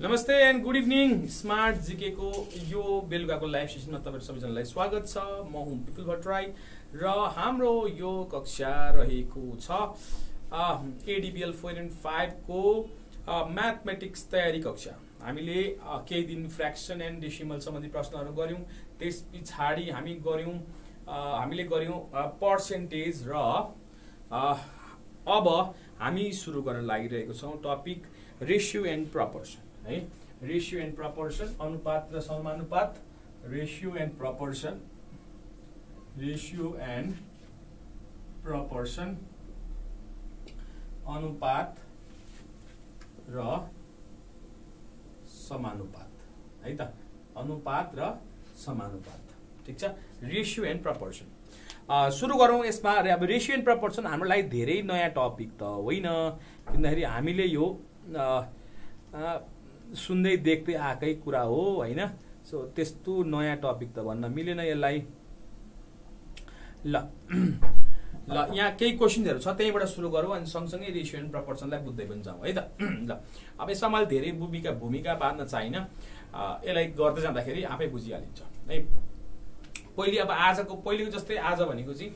नमस्ते and good evening smart GK को यो बेलुकाको लाइभ सेसनमा तपाईहरु सबैजनालाई स्वागत छ। म हुँ विपुल भट्टराई र हाम्रो यो कक्षा रहेको छ एडीबीएल 4.5 को म्याथमेटिक्स तयारी कक्षा। हामीले केही दिन फ्र्याक्सन एन्ड डेसिमल सम्बन्धी प्रश्नहरु गर्यौं। त्यसपछि हामीले गर्यौं पर्सेन्टेज र अब हामी सुरु गर्न लागिरहेको छौं टपिक रेशियो एन्ड प्रपोर्सन है। रेशियो एन्ड प्रपोर्सन अनुपात र समानुपात। रेशियो एन्ड प्रपोर्सन अनुपात र समानुपात है त। अनुपात र समानुपात ठीक छ। रेशियो एन्ड प्रपोर्सन सुरु गरौँ। यसमा अब रेशियो एन्ड प्रपोर्सन हाम्रो लागि धेरै नयाँ टपिक त होइन, किनभने हामीले यो सुन्दै देख्दै आएकै कुरा हो हैन। सो त्यस्तो नयाँ टपिक त भन्न मिलेन यसलाई। ल यहाँ केही क्वेशनहरु छ, त्यहीबाट सुरु गरौँ अनि सँगसँगै रेशियो एन्ड प्रपोर्सनलाई बुझ्दै पनि जाउँ है त। ल अब यसमा मैले धेरै भूमिका बाँध्न चाहिन, यसलाई गर्दै जाँदाखेरि आफै बुझिहालिन्छ है। पहिलेको जस्तै आज भनेको चाहिँ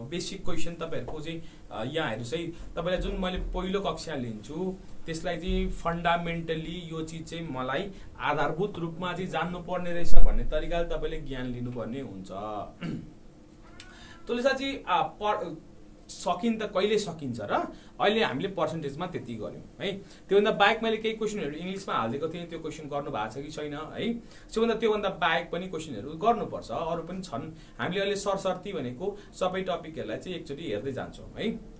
बेसिक क्वेशन तपाईहरुको चाहिँ यहाँ हेर्नुस् है। तपाईलाई जुन मैले पहिलो कक्षा लिन्छु त्यसलाई चाहिँ फन्डामेन्टली यो चीज चाहिँ मलाई आधारभूत रूपमा चाहिँ जान्नु पर्ने रहेछ भन्ने तरिकाले तपाईले ज्ञान लिनुपर्ने हुन्छ। त्यसले चाहिँ सकिन्छ त कहिले सकिन्छ र अहिले हामीले पर्सेन्टेजमा त्यति गर्यौं है। त्योभन्दा बाहेक मैले केही क्वेशनहरु इंग्लिशमा हाल्दिएको थिएँ, त्यो क्वेशन गर्नु भएको छ कि छैन है। त्योभन्दा बाहेक पनि क्वेशनहरु गर्नुपर्छ, अरु पनि छन्। हामीले अहिले सरसर्ती भनेको सबै टपिकहरुलाई चाहिँ एकचोटी हेर्दै जान्छौं है।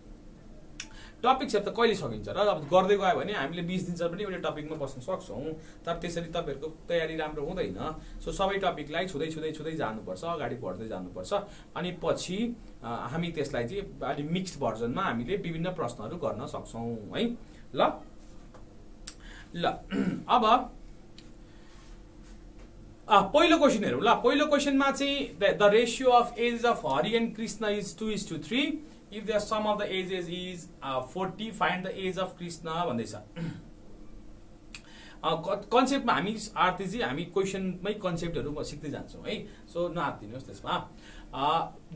टपिक सब त कहिले सकिन्छ र अब गर्दै गयो भने हामीले 20 दिनसम्म पनि एउटा टपिकमा बस्न सक्छौं। तर त्यसरी तपाईहरुको तयारी राम्रो हुँदैन। सो सबै टपिकलाई छुदै जानुपर्छ, अगाडि बढ्दै जानुपर्छ। अनि पछि हामी त्यसलाई चाहिँ अलि मिक्स्ड भर्जनमा हामीले विभिन्न प्रश्नहरु गर्न सक्छौं है। ल अब पहिलो क्वेशन हेरौँ। ल पहिलो क्वेशनमा चाहिँ the ratio of ages of Hari and Krishna is 2:3 if the sum of the ages is 40 find the age of Krishna भन्दैछ। कन्सेप्टमा हामी आरटीजी हामी क्वेशनमै कन्सेप्टहरु सिक्दै जान्छौं है। सो नआत्तिनुस् त्यसमा।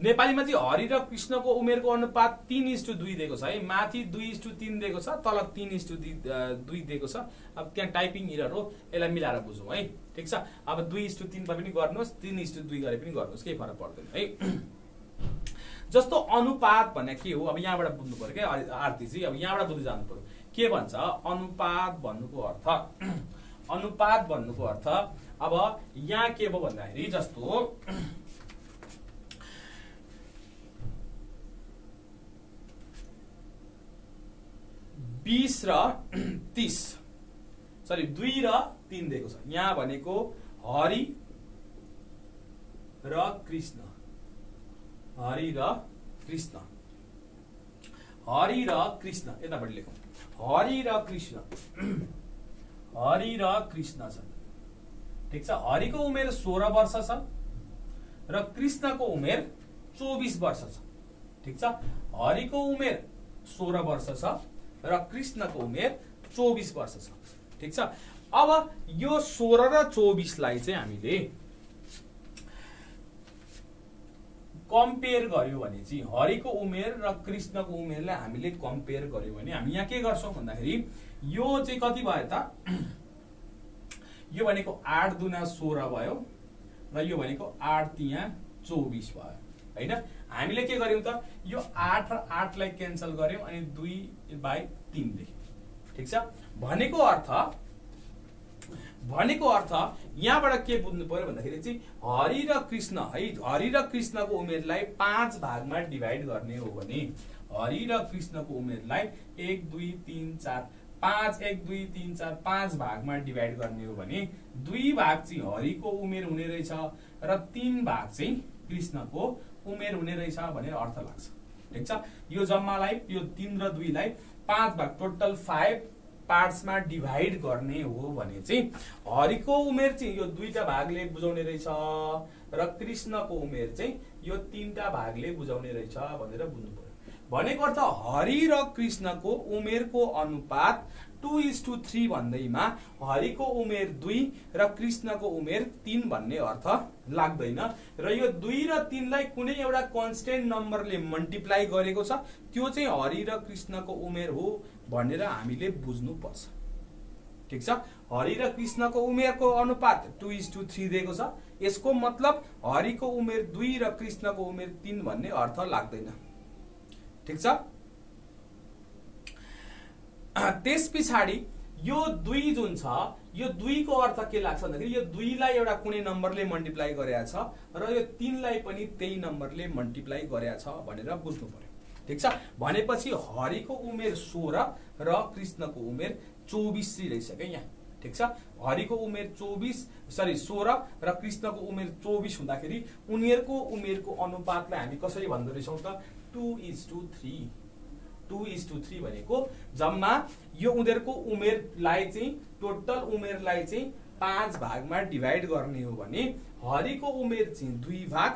नेपालीमा चाहिँ हरि र कृष्णको उमेरको अनुपात 3:2 दिएको छ है। माथि 2:3 दिएको छ, तल 3:2 दिएको छ। अब त्यहाँ टाइपिङ एरर हो, यसलाई मिलाएर बुझौं है। ठीक छ। अब 2:3 पनि गर्नुस्, 3:2 गरे पनि गर्नुस्, केही फरक पर्दैन है। जस्तो अनुपात भने के हो अब यहाँबाट बुझ्नु पर्यो के आरतीजी। अब यहाँबाट बुझ्दै जानु पर्यो के भन्छ अनुपात भन्नुको अर्थ। अनुपात भन्नुको अर्थ अब यहाँ के भयो भन्दाखेरि जस्तो 20 र 30 सरी 2 र 3 दिएको छ। यहाँ भनेको हरि र कृष्ण, हरि र कृष्ण, हरि र कृष्ण यताबाट लेखौं। हरि र कृष्ण, हरि र कृष्ण छ। ठीक छ। हरिको उमेर 16 वर्ष छ र कृष्णको उमेर 24 वर्ष छ। ठीक छ। हरिको उमेर 16 वर्ष छ र कृष्णको उमेर 24 वर्ष छ। ठीक छ। अब यो 16 र 24 लाई चाहिँ हामीले कम्पेयर गर्यो भने चाहिँ हरिको उमेर र कृष्णको उमेरलाई हामीले कम्पेयर गर्यो भने हामी यहाँ के गर्छौं भन्दाखेरि यो चाहिँ कति भयो त, यो भनेको 8 दुना 16 भयो र यो भनेको 8 तिया 24 भयो हैन। हामीले के गर्यौं त यो 8 र 8 लाई क्यान्सल गर्यौं अनि 2/3 लेख्यौं। ठीक छ। भनेको अर्थ यहाँबाट के बुझ्नु पर्यो भन्दाखेरि चाहिँ हरि र कृष्ण है, हरि र कृष्णको उमेरलाई 5 भागमा डिभाइड गर्ने हो भने हरि र कृष्णको उमेरलाई 1 2 3 4 5 1 2 3 4 5 भागमा डिभाइड गर्ने हो भने 2 भाग चाहिँ हरिको उमेर हुने रहेछ र 3 भाग चाहिँ कृष्णको उमेर हुने रहेछ भनेर अर्थ लाग्छ। ठीक छ। यो जम्मालाई यो 3 र 2 लाई 5 भाग टोटल 5 पार्ट्समा डिभाइड गर्ने हो भने चाहिँ हरिको उमेर चाहिँ यो 2टा भागले बुझाउने रहेछ र कृष्णको उमेर चाहिँ यो 3टा भागले बुझाउने रहेछ भनेर बुझ्नु पर्यो। भनेको अर्थ हरि र कृष्णको उमेरको अनुपात 2:3 भन्दैमा हरिको उमेर 2 र कृष्णको उमेर 3 भन्ने अर्थ लाग्दैन र यो 2 र 3 लाई कुनै एउटा कन्स्टेन्ट नम्बरले मल्टिप्लाई गरेको छ त्यो चाहिँ हरि र कृष्णको उमेर हो भनेर हामीले बुझ्नु पर्छ। ठीक छ, हरि र कृष्णको उमेरको अनुपात 2:3 दिएको छ, यसको मतलब हरिको उमेर 2 र कृष्णको उमेर 3 भन्ने अर्थ लाग्दैन। ठीक छ, त्यसपछि यो 2 जुन छ यो 2 को अर्थ के लाग्छ भन्दाखेरि यो 2 लाई एउटा कुनै नम्बरले मल्टिप्लाई गरेको छ र यो 3 लाई पनि त्यही नम्बरले मल्टिप्लाई गरेको छ भनेर बुझ्नु पर्यो। ठीक छ, भनेपछि हरिको उमेर 16 र कृष्णको उमेर 24 रहेछ के यहाँ। ठीक छ, हरिको उमेर 16 र कृष्णको उमेर 24 हुँदाखेरि उनीहरुको उमेरको अनुपातलाई हामी कसरी भन्दो रहेछौं त 2:3। 2:3 भनेको जम्मा यो उनीहरुको उमेरलाई चाहिँ टोटल उमेरलाई चाहिँ 5 भागमा डिभाइड गर्ने हो भने हरिको उमेर चाहिँ 2 भाग,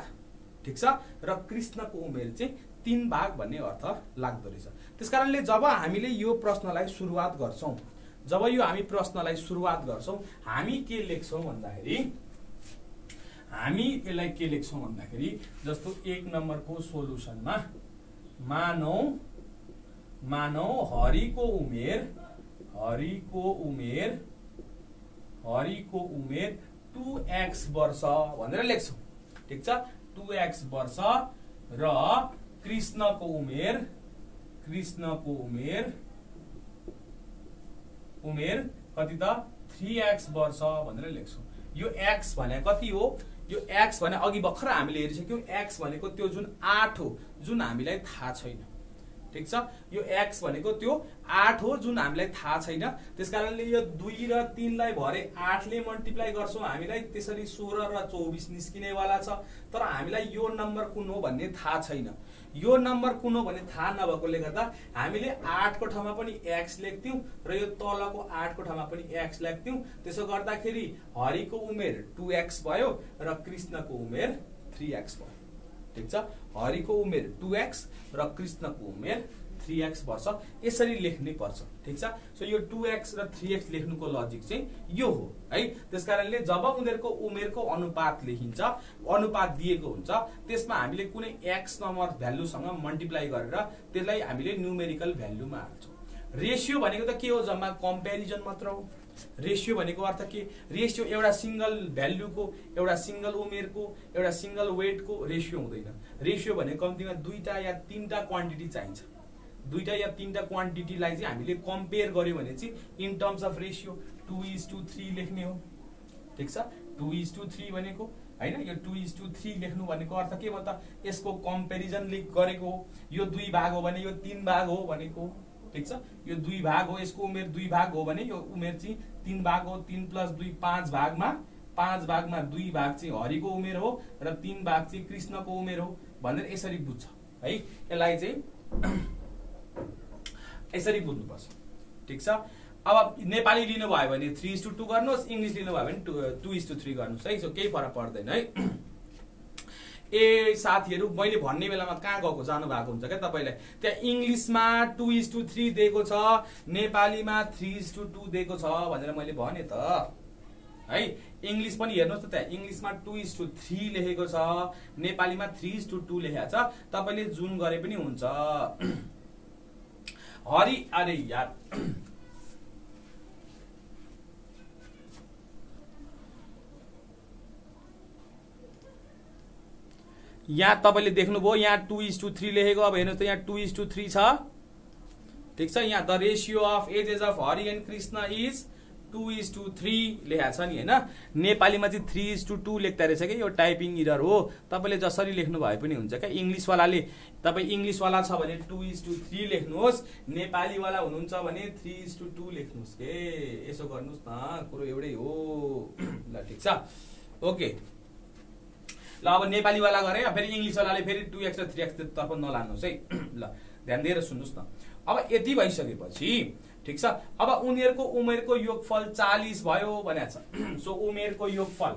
ठीक छ, र कृष्णको उमेर चाहिँ 3 भाग भन्ने अर्थ लाग्दो रहेछ। त्यसकारणले जब हामीले यो प्रश्नलाई सुरुवात गर्छौं हामी के लेख्छौं भन्दाखेरि हामी यसलाई के लेख्छौं भन्दाखेरि जस्तो 1 नम्बरको सोलुसनमा मानौ हरिको उमेर 2x वर्ष भनेर लेख्छौं। ठीक छ, 2x वर्ष र कृष्णको उमेर कति त 3x वर्ष भनेर लेख्छौं। यो x भने कति हो? यो x भने अघि भर्खर हामीले हेरिसक्यौं, x भनेको त्यो जुन 8 हो जुन हामीलाई थाहा छैन। ठीक छ, यो x भनेको त्यो 8 हो जुन हामीलाई थाहा छैन। त्यसकारणले यो 2 र 3 लाई भरे 8 ले मल्टिप्लाई गर्छौं, हामीलाई त्यसरी 16 र 24 निस्किने वाला छ। तर हामीलाई यो नम्बर कुन हो भन्ने थाहा छैन। यो नम्बर कुन हो भन्ने थाहा नभएकोले गर्दा हामीले 8 को ठाउँमा पनि x लेख्थ्यौं र यो तलको 8 को ठाउँमा पनि x लेख्थ्यौं। त्यसो गर्दाखेरि हरिको उमेर 2x भयो र कृष्णको उमेर 3x भयो। ठीक छ, हरिको उमेर 2x र कृष्णको उमेर 3x वर्ष यसरी लेख्नै पर्छ। ठीक छ, सो यो 2x र 3x लेख्नुको लजिक चाहिँ यो हो है। त्यसकारणले जब उनीहरुको उमेरको अनुपात लेखिन्छ, अनुपात दिएको हुन्छ, त्यसमा हामीले कुनै x नम्बर भ्यालुसँग मल्टिप्लाई गरेर त्यसलाई हामीले न्यूमेरिकल भ्यालुमा हाल्छौं। रेशियो भनेको त के हो? जम्मा कम्प्यारिजन मात्र हो। रेशियो भनेको अर्थ के? रेशियो एउटा सिंगल भ्यालुको, एउटा सिंगल उमेरको, एउटा सिंगल वेटको रेशियो हुँदैन। रेशियो भनेको कम्तीमा 2टा या 3टा क्वान्टिटी चाहिन्छ। 2टा या 3टा क्वान्टिटीलाई चाहिँ हामीले कम्पेयर गर्यो भने चाहिँ इन टर्म्स अफ रेशियो 2:3 लेख्ने हो। ठीक छ, 2:3 भनेको हैन, यो 2:3 लेख्नु भनेको अर्थ के भन्दा यसको कम्पेरिजन गरेको हो। यो 2 भाग हो भने यो 3 भाग हो भनेको। ठीक छ, यो 2 भाग हो, यसको उमेर 2 भाग हो भने यो उमेर चाहिँ 3 भाग हो। 3 + 2 5 भागमा 2 भाग चाहिँ हरिको उमेर हो र 3 भाग चाहिँ कृष्णको उमेर हो भनेर यसरी बुझ्छ है। यसलाई चाहिँ यसरी बुझ्नुपर्छ। ठीक छ, अब नेपाली लिनुभयो भने 3:2 गर्नुहोस्, इंग्लिश लिनुभयो भने 2:3 गर्नुहोस् है। सो केही फरक पर्दैन है। ए साथीहरु, मैले भन्ने बेलामा कहाँ गएको जानु भएको हुन्छ क्या तपाईलाई। त्यहाँ इंग्लिशमा 2:3 दिएको छ, नेपालीमा 3:2 दिएको छ भनेर मैले भने त है। इंग्लिश पनि हेर्नुस् त, त्यहाँ इंग्लिशमा 2:3 लेखेको छ, नेपालीमा 3:2 लेखेको छ। तपाईले जुन गरे पनि हुन्छ। अरे यार यहाँ तपाईले देख्नुभयो, यहाँ 2:3 लेखेको। अब हेर्नुस् त यहाँ 2:3 छ। ठीक छ, यहाँ the ratio of ages of Hari and Krishna is 2:3 लेखा छ नि हैन। नेपालीमा चाहिँ 3:2 लेख्दा रहेछ के, यो टाइपिङ एरर हो। तपाईले जसरी लेख्नु भए पनि हुन्छ क्या। इंग्लिश वालाले, तपाई इंग्लिश वाला छ भने 2:3 लेख्नुहोस्, नेपाली वाला हुनुहुन्छ भने 3:2 लेख्नुहोस् के। यसो गर्नुस् न, कुरो एउटै हो। ल ठीक छ, ओके। ल अब नेपाली वाला गरे, फेरि इंग्लिश वालाले फेरि 2x र 3x तर्फ नलान्नुस् है। ल ध्यान दिएर सुन्नुस् न। अब यति भइसकेपछि ठीक छ, अब उनीहरुको उमेरको योगफल 40 भयो भनेछ। सो उमेरको योगफल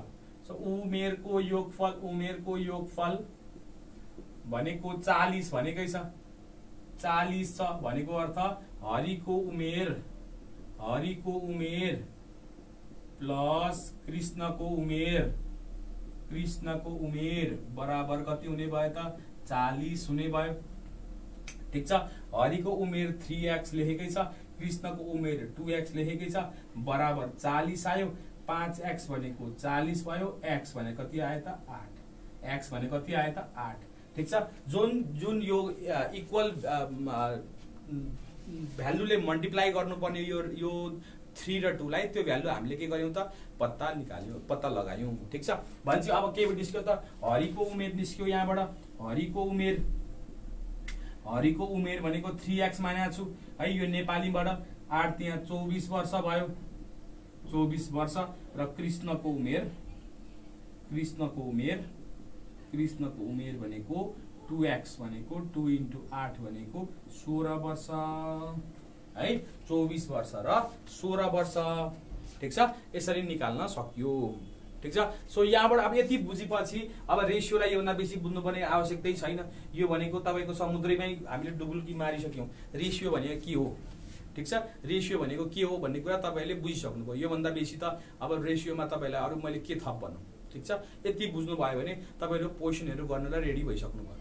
भनेको 40 भनेकै छ। 40 छ भनेको अर्थ हरिको उमेर प्लस कृष्णको उमेर बराबर कति हुने भयो त 40 हुने भयो। ठीक छ, हरिको उमेर 3x लेखेकै छ, कृष्णको उमेर 2x लेखेकै छ, बराबर 40 आयो। 5x भनेको 40 भयो, x भने कति आयो त 8, x भने कति आयो त 8। ठीक छ, जुन यो इक्वल भ्यालुले मल्टिप्लाई गर्नुपर्ने यो 3 र 2 लाई त्यो भ्यालु हामीले के गर्यौं त पत्ता लगायौं। ठीक छ, भनेपछि अब के निस्क्यो त हरिको उमेर निस्क्यो। यहाँबाट हरिको उमेर भनेको 3x मानेको छु है, यो नेपालीबाट 8 त्यहाँ 24 वर्ष भयो, 24 वर्ष। र कृष्णको उमेर भनेको 2x भनेको 2 × 8 भनेको 16 वर्ष है, 24 वर्ष र 16 वर्ष। ठीक छ, यसरी निकाल्न सक्यो। ठीक छ, सो यहाँबाट अब यति बुझेपछि अब रेशियोलाई योभन्दा बेसी बुझ्नुपर्ने आवश्यकतै छैन। यो भनेको तपाईको समुद्रमै हामीले डुबुल्की मारिसक्यौं। रेशियो भनेको के हो? ठीक छ, रेशियो भनेको के हो भन्ने कुरा तपाईले बुझिसक्नुभयो। योभन्दा बेसी त अब रेशियोमा तपाईलाई अरु मैले के थप भन्नु। ठीक छ, यति बुझ्नु भयो भने तपाईहरु पोजिसनहरु गर्नलाई रेडी भइसक्नुभयो।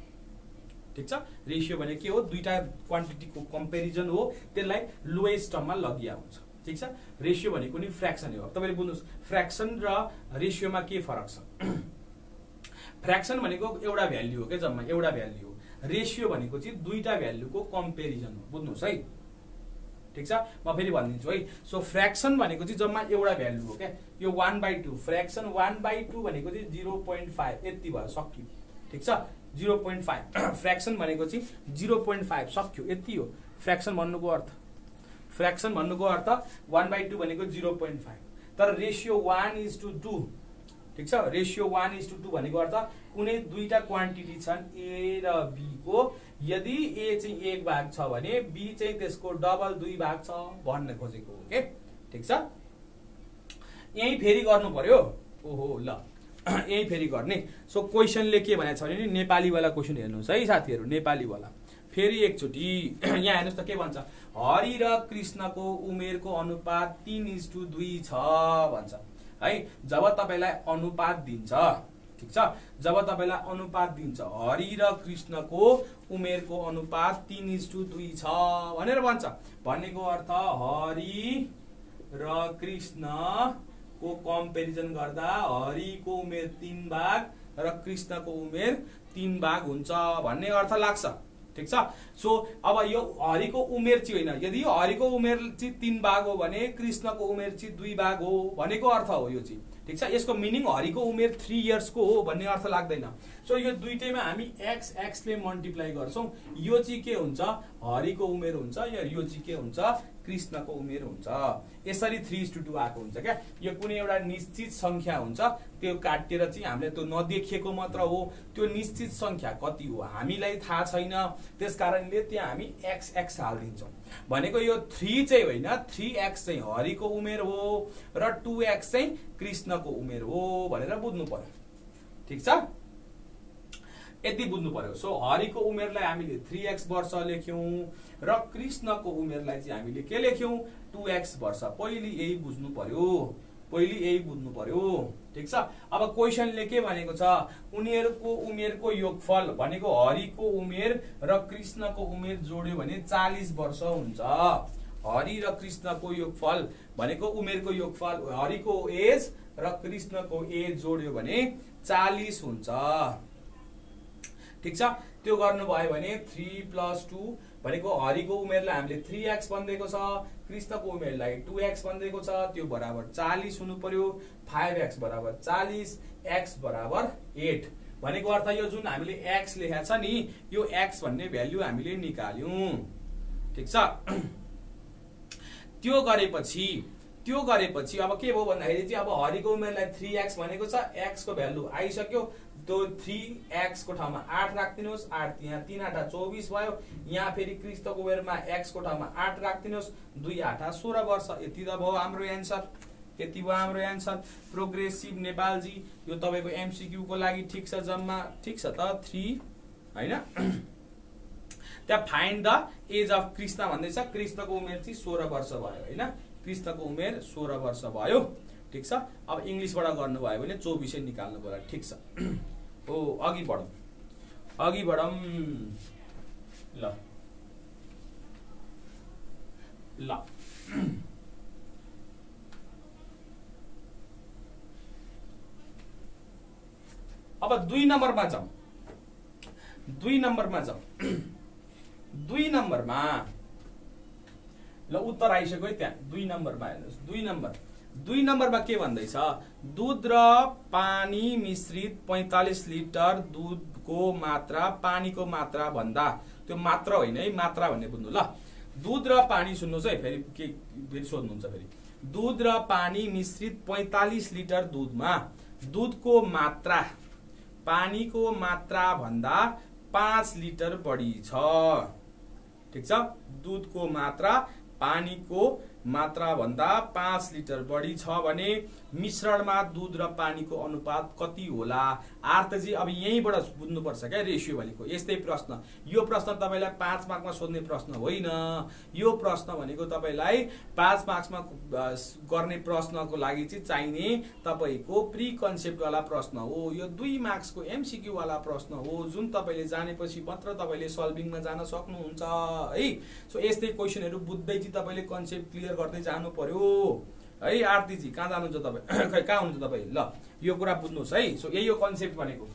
ठीक छ, रेशियो भने के हो? दुईटा क्वान्टिटीको कम्पेरिजन हो, त्यसलाई लोएस्ट टर्ममा लगिया हुन्छ। ठीक छ, रेशियो भनेको नि फ्र्याक्सन हो। तपाईले बुझ्नुस् फ्र्याक्सन र रेशियोमा के फरक छ। फ्र्याक्सन भनेको एउटा भ्यालु हो के, जम्मा एउटा भ्यालु हो। रेशियो भनेको चाहिँ दुईटा भ्यालुको कम्पेरिजन हो। बुझ्नुस् है। ठीक छ, म फेरि भनिदिन्छु है। सो फ्र्याक्सन भनेको चाहिँ जम्मा एउटा भ्यालु हो के, यो 1/2 फ्र्याक्सन 1/2 भनेको चाहिँ 0.5 यति भयो, सक्यो। ठीक छ, 0.5 फ्र्याक्सन भनेको चाहिँ 0.5 सक्यो, यति हो फ्र्याक्सन भन्नुको अर्थ। फ्र्याक्सन भन्नुको अर्थ 1/2 भनेको 0.5। तर रेशियो 1:2। ठीक छ, रेशियो 1:2 भनेको अर्थ कुनै दुईटा क्वान्टिटी छन् ए र बी को, यदि ए चाहिँ 1 भाग छ भने बी चाहिँ त्यसको डबल 2 भाग छ भन्न खोजेको हो के। ठीक छ, यही फेरि गर्नु पर्यो। ओहो ल, यही फेरि गर्ने। सो क्वेशनले के भनेको छ भने नेपाली वाला क्वेशन हेर्नुस् है साथीहरु, नेपाली वाला फेरि एकचोटी यहाँ हेर्नुस् त के भन्छ। हरि र कृष्णको उमेरको अनुपात 3:2 छ भन्छ है। जब तपाईलाई अनुपात दिन्छ, ठीक छ, जब तपाईलाई अनुपात दिन्छ हरि र कृष्णको उमेरको अनुपात 3:2 छ भनेर भन्छ, भन्नेको अर्थ हरि र कृष्णको कम्पेरिजन गर्दा हरिको उमेर 3 भाग र कृष्णको उमेर 3 भाग हुन्छ भन्ने अर्थ लाग्छ। ठीक छ, सो अब यो हरिको उमेर चाहिँ होइन, यदि हरिको उमेर चाहिँ 3 भाग हो भने कृष्णको उमेर चाहिँ 2 भाग हो भनेको अर्थ हो यो चाहिँ। ठीक छ, यसको मिनिङ हरिको उमेर 3 इयर्सको हो भन्ने अर्थ लाग्दैन। सो यो दुईटैमा हामी x ले मल्टिप्लाई गर्छौं। यो चाहिँ के हुन्छ? हरिको उमेर हुन्छ, यो चाहिँ के हुन्छ? कृष्णको उमेर हुन्छ। यसरी 3:2 आएको हुन्छ क्या। यो कुनै एउटा निश्चित संख्या हुन्छ, त्यो काटेर चाहिँ हामीले त्यो नदेखिएको मात्र हो, त्यो निश्चित संख्या कति हो हामीलाई थाहा छैन, त्यसकारणले त्यहाँ हामी x हाल्दिन्छौं। भनेको यो 3 चाहिँ होइन, 3x चाहिँ हरिको उमेर हो र 2x चाहिँ कृष्णको उमेर हो भनेर बुझ्नु पर्यो। ठीक छ, यति बुझ्नु पर्यो। सो हरिको उमेरलाई हामीले 3x वर्ष लेख्यौं र कृष्णको उमेरलाई चाहिँ हामीले के लेख्यौं? 2x वर्ष। पहिले यही बुझ्नु पर्यो। ठीक छ, अब क्वेशनले के भनेको छ? उनीहरुको उमेरको योगफल भनेको हरिको उमेर र कृष्णको उमेर जोड्यो भने 40 वर्ष हुन्छ। हरि र कृष्णको योगफल भनेको उमेरको योगफल, हरिको एज र कृष्णको एज जोड्यो भने 40 हुन्छ। ठीक छ, त्यो गर्नु भयो भने 3 + 2 भनेको हरिको उमेरलाई हामीले 3x भन्देको छ, कृष्णको उमेरलाई 2x भन्देको छ, त्यो बराबर 40 हुनु पर्यो। 5x बराबर 40, x बराबर 8 भनेको अर्थ यो जुन हामीले x लेखेको छ नि, यो x भन्ने भ्यालु हामीले निकाल्यौं। ठीक छ, त्यो गरेपछि अब के भयो भन्दाखेरि चाहिँ अब हरिको उमेरलाई 3x भनेको छ, x को भ्यालु आइसक्यो, त्यो 3x को ठाउँमा 8 राख्दिनुस्, 8 यहाँ 3 8 24 भयो। यहाँ फेरि कृष्णको उमेरमा x को ठाउँमा 8 राख्दिनुस्, 2 8 16 वर्ष। यति त भयो हाम्रो एन्सर। प्रोग्रेसिभ नेपालजी, यो तपाईको एमसीक्यू को लागि ठीक छ जम्मा। ठीक छ त 3 हैन। त्यहाँ find the age of Krishna भन्दैछ। कृष्णको उमेर चाहिँ 16 वर्ष भयो हैन। कृष्णको उमेर 16 वर्ष भयो। ठीक छ। अब इंग्लिशबाट गर्नुभयो भने 24 निकाल्नु पर्यो। ठीक छ। हो अघि बढौं ल ल अब 2 नम्बरमा जाउँ। 2 नम्बरमा ल उत्तर आइसक्यो है त्यहाँ। 2 नम्बरमा हेर्नुस्। 2 नम्बरमा के भन्दैछ? दूध र पानी मिश्रित 45 लिटर दूधको मात्रा पानीको मात्रा भन्दा, त्यो मात्रा होइन है, मात्रा भन्ने बुझ्नु ल। दूध र पानी सुन्नुस् है, फेरि सोध्नुहुन्छ फेरि। दूध र पानी मिश्रित 45 लिटर दूधमा दूधको मात्रा पानीको मात्रा भन्दा 5 लिटर बढी छ। ठीक छ। दूधको मात्रा पानीको मात्रा भन्दा 5 लिटर बढी छ भने मिश्रणमा दूध र पानीको अनुपात कति होला? अर्थ चाहिँ अब यहीँबाट बुझ्नुपर्छ क्या रेशियो भनेको। यस्तै प्रश्न, यो प्रश्न तपाईलाई 5 मार्कमा सोध्ने प्रश्न होइन। यो प्रश्न भनेको तपाईलाई 5 मार्क्समा गर्ने प्रश्नको लागि चाहिँ चाहिने तपाईको प्री कन्सेप्ट वाला प्रश्न हो। यो 2 मार्क्सको एमसीक्यू वाला प्रश्न हो, जुन तपाईले जानेपछि मात्र तपाईले सल्भिङमा जान सक्नुहुन्छ है। सो यस्तै क्वेशनहरु बुझ्दै चाहिँ तपाईले कन्सेप्ट क्लियर गर्दै जानु पर्यो है। आरती जी कहाँ जानुहुन्छ तपाई? खै कहाँ हुनुहुन्छ तपाई? ल यो कुरा बुझ्नुस् है। सो यही हो कन्सेप्ट भनेको।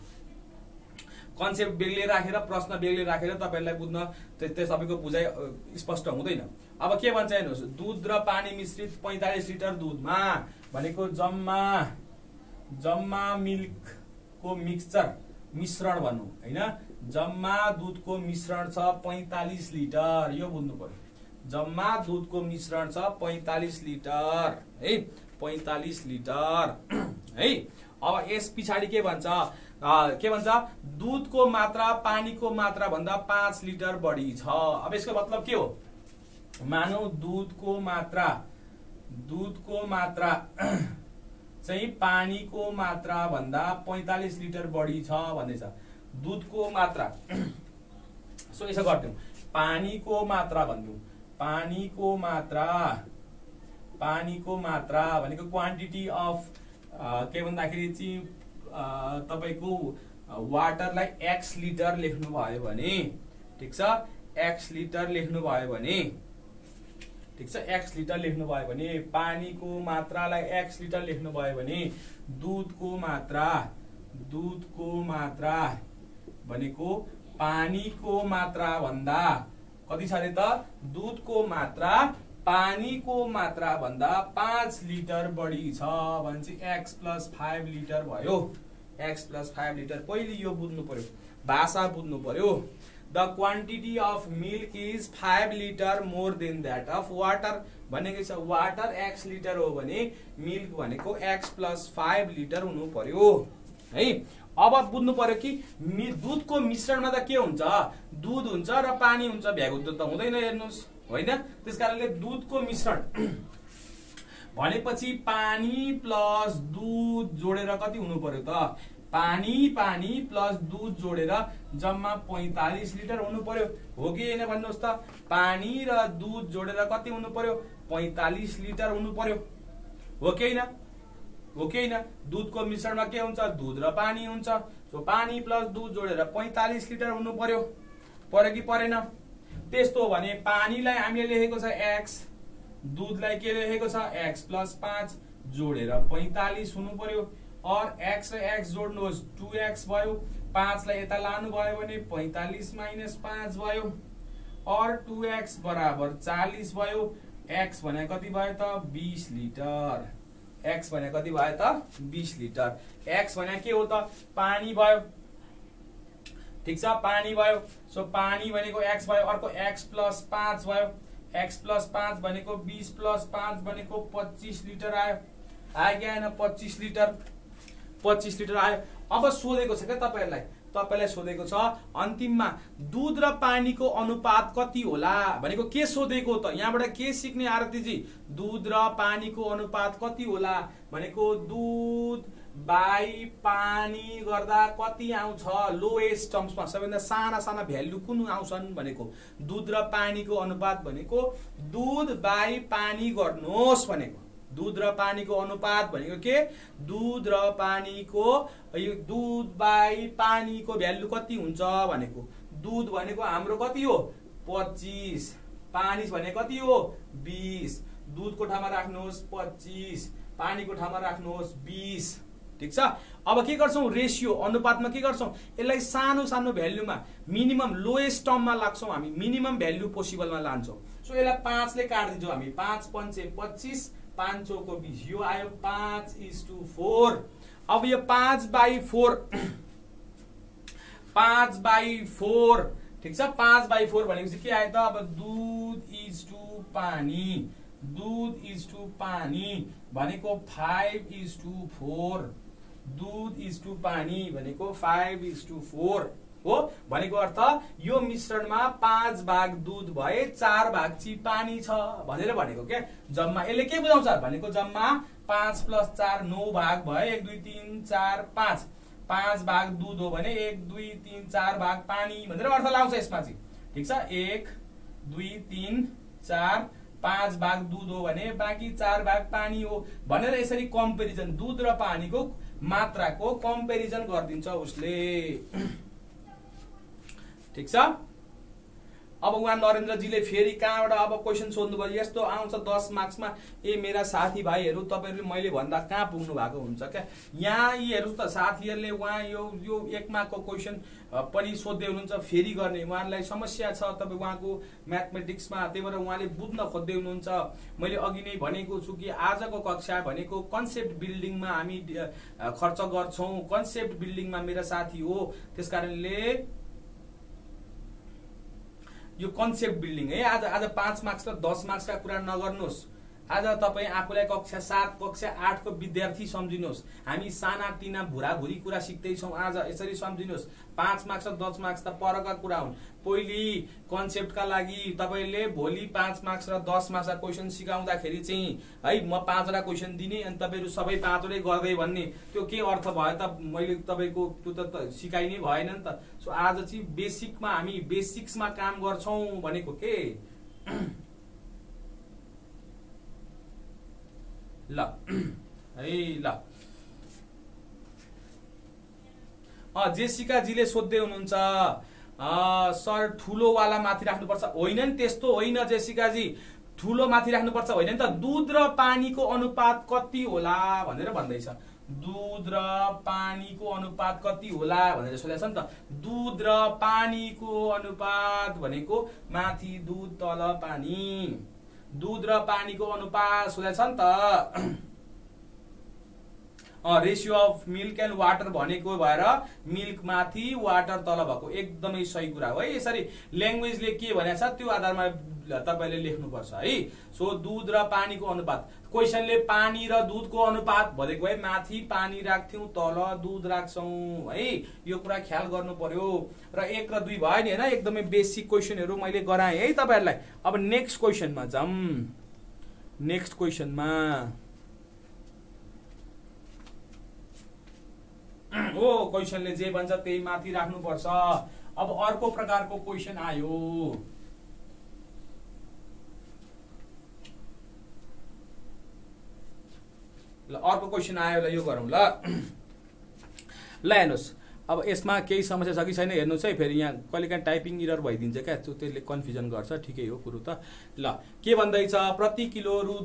कन्सेप्ट बेग्लै राखेर प्रश्न बेग्लै राखेर तपाईहरुलाई बुझ्न त्यो सबैको बुझाइ स्पष्ट हुँदैन। अब के भन्छ हेर्नुस्, दूध र पानी मिश्रित 45 लिटर दूधमा भनेको जम्मा मिल्कको मिश्रण भन्नु हैन। जम्मा दूधको मिश्रण छ 45 लिटर, यो बुझ्नु पर्यो। जम्मा दूधको मिश्रण छ 45 लिटर है, 45 लिटर है। अब यस पछाडी के भन्छ? दूधको मात्रा पानीको मात्रा भन्दा 5 लिटर बढी छ। अब यसको मतलब के हो? मानौ दूधको मात्रा चाहिँ पानीको मात्रा भन्दा 45 लिटर बढी छ भन्दैछ। दूधको मात्रा, सो यसो गर्दियौ, पानीको मात्रा भन्दियौ। पानीको मात्रा भनेको क्वान्टिटी अफ के भन्दाखेरि चाहिँ तपाईको वाटरलाई x लिटर लेख्नु भयो भने, ठीक छ, x लिटर लेख्नु भयो भने, ठीक छ, x लिटर लेख्नु भयो भने, पानीको मात्रालाई x लिटर लेख्नु भयो भने दूधको मात्रा भनेको पानीको मात्रा भन्दा कति छ रे त? दूधको मात्रा पानीको मात्रा भन्दा 5 लिटर बढी छ भने चाहिँ x + 5 लिटर भयो। x + 5 litre. पहिले यो बुझ्नु पर्यो, भाषा बुझ्नु पर्यो। The quantity of milk is 5 litre more than that of water भनेको छ। वाटर x लिटर हो भने मिल्क भनेको x + 5 लिटर हुनु पर्यो है। अब बुझ्नु पर्यो कि दूधको मिश्रणमा त के हुन्छ? दूध हुन्छ र पानी हुन्छ, भ्यागुतो त हुँदैन हेर्नुस् होइन। त्यसकारणले दूधको मिश्रण भनेपछि पानी प्लस दूध जोडेर कति हुनु पर्यो त? पानी प्लस दूध जोडेर जम्मा 45 लिटर हुनु पर्यो, हो कि हैन भन्नुस् त? पानी र दूध जोडेर कति हुनु पर्यो? 45 लिटर हुनु पर्यो, हो कि हैन? हो कि हैन? दूधको मिश्रणमा के हुन्छ? दूध र पानी हुन्छ। सो पानी प्लस दूध जोडेर 45 लिटर हुनु पर्यो कि परेन? त्यस्तो हो भने पानीलाई हामीले लेखेको छ x, दूधलाई के लेखेको छ? x + 5 जोडेर 45 हुनु पर्यो। और x र x जोड्नुहोस् 2x भयो, 5 लाई यता लानु भयो भने 45 - 5 भयो, और 2x = 40 भयो। x भने कति भयो त? 20 लिटर। x भने कति भयो त? 20 लिटर। x भने के हो त? पानी भयो, ठीक छ, पानी भयो। सो पानी भनेको x भयो, अर्को x + 5 भयो। x + 5 भनेको 20 + 5 भनेको 25 लिटर आयो। आयो कि आएन? 25 लिटर। 25 लिटर आयो। अब सोधेको छ क्या तपाईलाई सोधेको छ अन्तिममा दूध र पानीको अनुपात कति होला भनेको के सोधेको त? यहाँबाट के सिक्ने आरती जी? दूध र पानीको अनुपात कति होला भनेको दूध बाई पानी गर्दा कति आउँछ लोएस्ट टर्म्समा सबैभन्दा साना साना भ्यालु कुन आउँछन् भनेको दुध र पानीको अनुपात भनेको दुध बाई पानी गर्नुहोस् भनेको दुध र पानीको अनुपात भनेको के दुध र पानीको यो दुध बाई पानीको भ्यालु कति हुन्छ भनेको दुध भनेको हाम्रो कति हो 25 पानी भनेको कति हो 20 दुधको ठाउँमा राख्नुहोस् 25 पानीको ठाउँमा राख्नुहोस् 20 ठीक छ अब के गर्छौं रेशियो अनुपातमा के गर्छौं यसलाई सानो सानो भ्यालुमा मिनिमम लोएस्ट टर्ममा लाग्छौं हामी मिनिमम भ्यालु पोसिबलमा लान्छौं सो यसलाई 5 ले काट्दिन्छौं हामी 5 पंचे 25 5 चौको 20 यो आयो 5:4 अब यो 5/4 5/4 ठीक छ 5/4 भनेपछि के आयो त अब दुध इज टु पानी भनेको 5:4 दुध इज टु पानी भनेको 5:4 हो भनेको अर्थ यो मिश्रणमा 5 भाग दुध भए 4 भाग चाहिँ पानी छ भनेर भनेको के जम्मा यसले के बुझाउँछ भनेको जम्मा 5 + 4 9 भाग भए 1 2 3 4 5 5 भाग दुध हो भने 1 2 3 4 भाग पानी भनेर अर्थ लाउँछ यसमा चाहिँ ठीक छ 1 2 3 4 5 भाग दुध हो भने बाँकी 4 भाग पानी हो भनेर यसरी कम्पेरिजन दुध र पानीको मात्राको कम्पेरिजन गर्दिन्छ उसले ठीक छ अब उहाँ नरेन्द्रजीले फेरि कहाँबाट अब क्वेशन सोध्नु भयो यस्तो आउँछ 10 मार्क्समा ए मेरा साथी भाइहरु तपाईहरुले मैले भन्दा कहाँ पुग्नु भएको हुन्छ क्या यहाँ यीहरु त साथीहरुले उहाँ यो 1 मार्कको क्वेशन पनि सोध्दै हुनुहुन्छ फेरि गर्ने उहाँलाई समस्या छ तपाई उहाँको म्याथमेटिक्समा त्यही भएर उहाँले बुझ्न खोज्दै हुनुहुन्छ मैले अघि नै भनेको छु कि आजको कक्षा भनेको कन्सेप्ट बिल्डिङमा हामी खर्च गर्छौं कन्सेप्ट बिल्डिङमा मेरा साथी हो त्यसकारणले यो कन्सेप्ट बिल्डिङ है आज 5 मार्क्स र 10 मार्क्स का कुरा नगर्नुहोस् आज तपाई आफूलाई कक्षा 7 कक्षा 8 को विद्यार्थी सम्झिनुहोस् हामी साना टिना भुराभुरी कुरा सिक्दै छौं आज यसरी सम्झिनुहोस् 5 मार्क्स र 10 मार्क्स त परका कुरा हुन् पहिली कन्सेप्टका लागि तपाईले भोलि 5 मार्क्स र 10 मार्क्स का क्वेशन सिकाउँदाखेरि चाहिँ है म 5 वटा क्वेशन दिने अनि तपाईहरु सबै 5 वटै गर्दै भन्ने त्यो के अर्थ भयो त मैले तपाईको त्यो त सिकाइ नै भएन नि त सो आज चाहिँ बेसिकमा हामी बेसिक्समा काम गर्छौं भनेको के ल है ल जेसिका जीले सोध्दै हुनुहुन्छ सर ठुलो वाला माथि राख्नु पर्छ होइन नि त्यस्तो होइन जेसिका जी ठुलो माथि राख्नु पर्छ होइन नि त दूध र पानीको अनुपात कति होला भनेर भन्दै छ दूध र पानीको अनुपात कति होला भनेर सोधेछ नि त दूध र पानीको अनुपात भनेको माथि दूध तल पानी दूध र पानीको अनुपात सोधेछ नि त ratio of milk and water भनेको भएर मिल्क माथि वाटर तल भएको एकदमै सही कुरा हो है यसरी ल्याङ्ग्वेजले के भनेछ त्यो आधारमा तपाईले लेख्नु पर्छ है सो दूध र पानीको अनुपात क्वेशनले पानी र दूधको अनुपात भनेको है माथि पानी राख्थ्यौं तल दूध राख्छौं है यो कुरा ख्याल गर्नु पर्यो र 1 र 2 भयो नि हैन एकदमै बेसिक क्वेशनहरु मैले गराए है तपाईहरुलाई अब नेक्स्ट क्वेशनमा जाम नेक्स्ट क्वेशनमा ओ क्वेशनले जे भन्छ त्यही माथि राख्नु पर्छ अब अर्को प्रकारको क्वेशन आयो ल अर्को क्वेशन आयो ल यो गरौँ ल हेर्नुस् अब यसमा केही समस्या छ कि छैन हेर्नुस् है फेरि यहाँ कहिलेकाहीँ टाइपिङ एरर भइदिन्छ क्या त्यसले कन्फ्युजन गर्छ ठिकै हो कुरो त ल के भन्दैछ प्रति किलो रु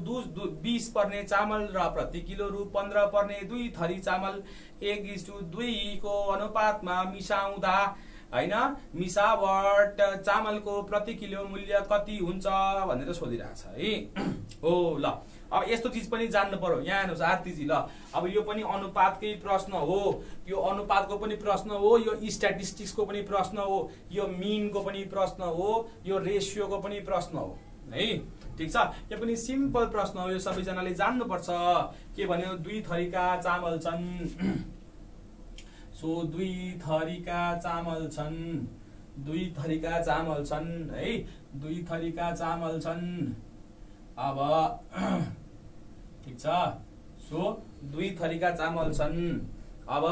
20 पर्ने चामल र प्रति किलो रु 15 पर्ने 2 थरी चामल 1:2 को अनुपातमा मिसाउँदा हैन मिसावट चामलको प्रति किलो मूल्य कति हुन्छ भनेर सोधिरहेछ है हो ल अब यस्तो चीज पनि जान्नु पर्यो यहाँ हेर्नुस् आरतीजी ल अब यो पनि अनुपातकै प्रश्न हो यो अनुपातको पनि प्रश्न हो यो स्ट्याटिस्टिक्सको पनि प्रश्न हो यो मीनको पनि प्रश्न हो यो रेशियोको पनि प्रश्न हो है ठीक छ यो पनि सिम्पल प्रश्न हो यो सबैजनाले जान्नु पर्छ के भन्यो 2 थरीका चामल छन् सो 2 थरीका चामल छन् 2 थरीका चामल छन् है 2 थरीका चामल छन् अब ठीक छ सो 2 थरीका चामल छन्। अब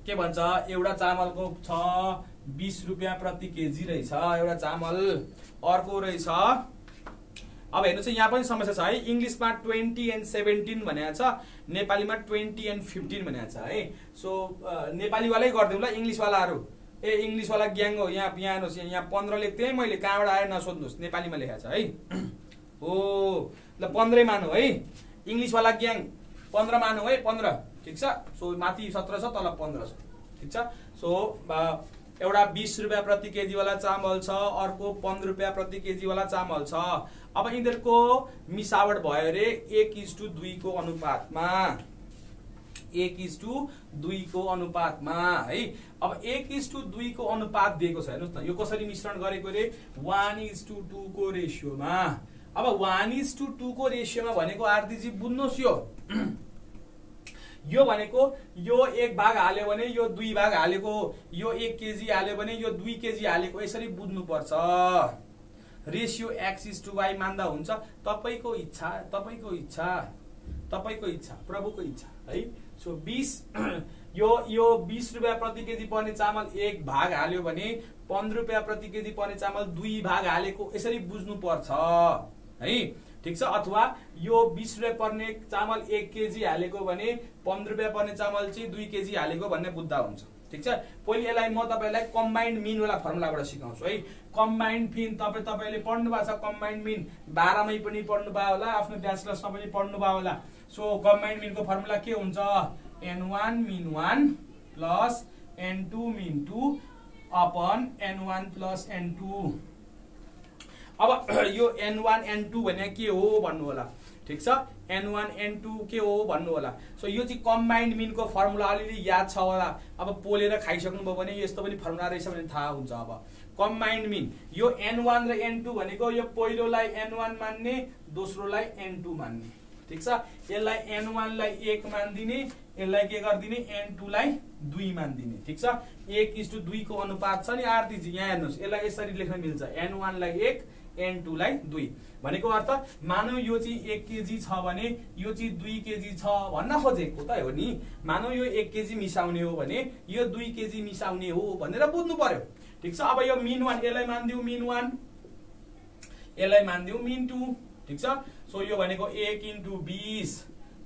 के भन्छ एउटा चामलको छ 20 रुपैयाँ प्रति केजी रहेछ एउटा चामल। अर्को रहेछ अब हेर्नुस् यहाँ पनि समस्या छ है। इंग्लिशमा 20 and 17 भनेको छ, नेपालीमा 20 and 15 भनेको छ है। सो नेपाली वालै गर्दिउँ ल, इंग्लिश वालाहरु इंग्लिश वाला ग्याङ हो। यहाँ हेर्नुस् यहाँ 15 लेख्थे मैले, कहाँबाट आयो नसोध्नुस्, नेपालीमा लेखेको छ है। हो ल 15 मानौ है, इंग्लिश वाला ग्याङ 15 मानौ है, 15 ठीक छ। सो माथि 17 छ तल 15 छ ठीक छ। सो एउटा 20 रुपैयाँ प्रति केजी वाला चामल छ, अर्को 15 रुपैयाँ प्रति केजी वाला चामल छ। अब यिनीहरुको मिसावट भयो रे 1:2 को अनुपातमा, 1:2 को अनुपातमा है। अब 1:2 को अनुपात दिएको छ हेर्नुस् न, यो कसरी मिश्रण गरेको रे 1:2 को रेशियोमा। अब 1:2 को रेशियोमा भनेको आरतीजी बुझ्नुस्, यो भनेको यो 1 भाग हाल्यो भने यो 2 भाग हालेको, यो 1 केजी हाल्यो भने यो 2 केजी हालेको, यसरी बुझ्नु पर्छ। रेशियो x:y मान्दा हुन्छ। तपाईको इच्छा, तपाईको इच्छा, तपाईको इच्छा, प्रभुको इच्छा है। सो 20 यो 20 रुपैयाँ प्रति केजी पर्ने चामल 1 भाग हाल्यो भने 15 रुपैयाँ प्रति केजी पर्ने चामल 2 भाग हालेको, यसरी बुझ्नु पर्छ है ठीक छ। अथवा यो 20 रुपैयाँ पर्ने चामल 1 केजी हालेको भने 15 रुपैयाँ पर्ने चामल चाहिँ 2 केजी हालेको भन्ने बुझ्दा हुन्छ ठीक छ। पहिले यसलाई म तपाईलाई कम्बाइन्ड मिन वाला फर्मुलाबाट सिकाउँछु है। कम्बाइन्ड मिन तपाईले पढ्नु भएको छ, कम्बाइन्ड मिन 12 मै पनि पढ्नु भयो होला, आफ्नो ब्याचलर्समा पनि पढ्नु भयो होला। सो कम्बाइन्ड मिनको फर्मुला के हुन्छ, n1 min 1 plus n2 min 2 upon n1 plus n2। अब यो n1 n2 भने के हो भन्नु होला ठीक छ। n1 n2 के हो भन्नु होला। सो यो चाहिँ कम्बाइन्ड मिनको फर्मुला अलिअलि याद छ होला। अब पोलेर खाइसक्नुभयो भने यस्तो पनि फर्मुला रहेछ भने थाहा हुन्छ। अब कम्बाइन्ड मिन यो n1 र n2 भनेको यो पहिलोलाई n1 मान्ने, दोस्रोलाई n2 मान्ने ठीक छ। यसलाई n1 लाई 1 मान्दिने, यसलाई के गर्दिने n2 लाई 2 मान्दिने ठीक छ। 1:2 को अनुपात छ नि आरतीजी, यहाँ हेर्नुस् यसलाई यसरी लेख्न मिल्छ, n1 लाई 1 n2 लाई 2 भनेको अर्थ मानौ यो चाहिँ 1 केजी छ भने यो चाहिँ 2 केजी छ भन्न खोजेको त हो नि। मानौ यो 1 केजी मिसाउने हो भने यो 2 केजी मिसाउने हो भनेर बुझ्नु पर्यो ठीक छ। अब यो min 1 यसलाई मान्दिउ min 1, यसलाई मान्दिउ min 2 ठीक छ। सो यो भनेको 1:20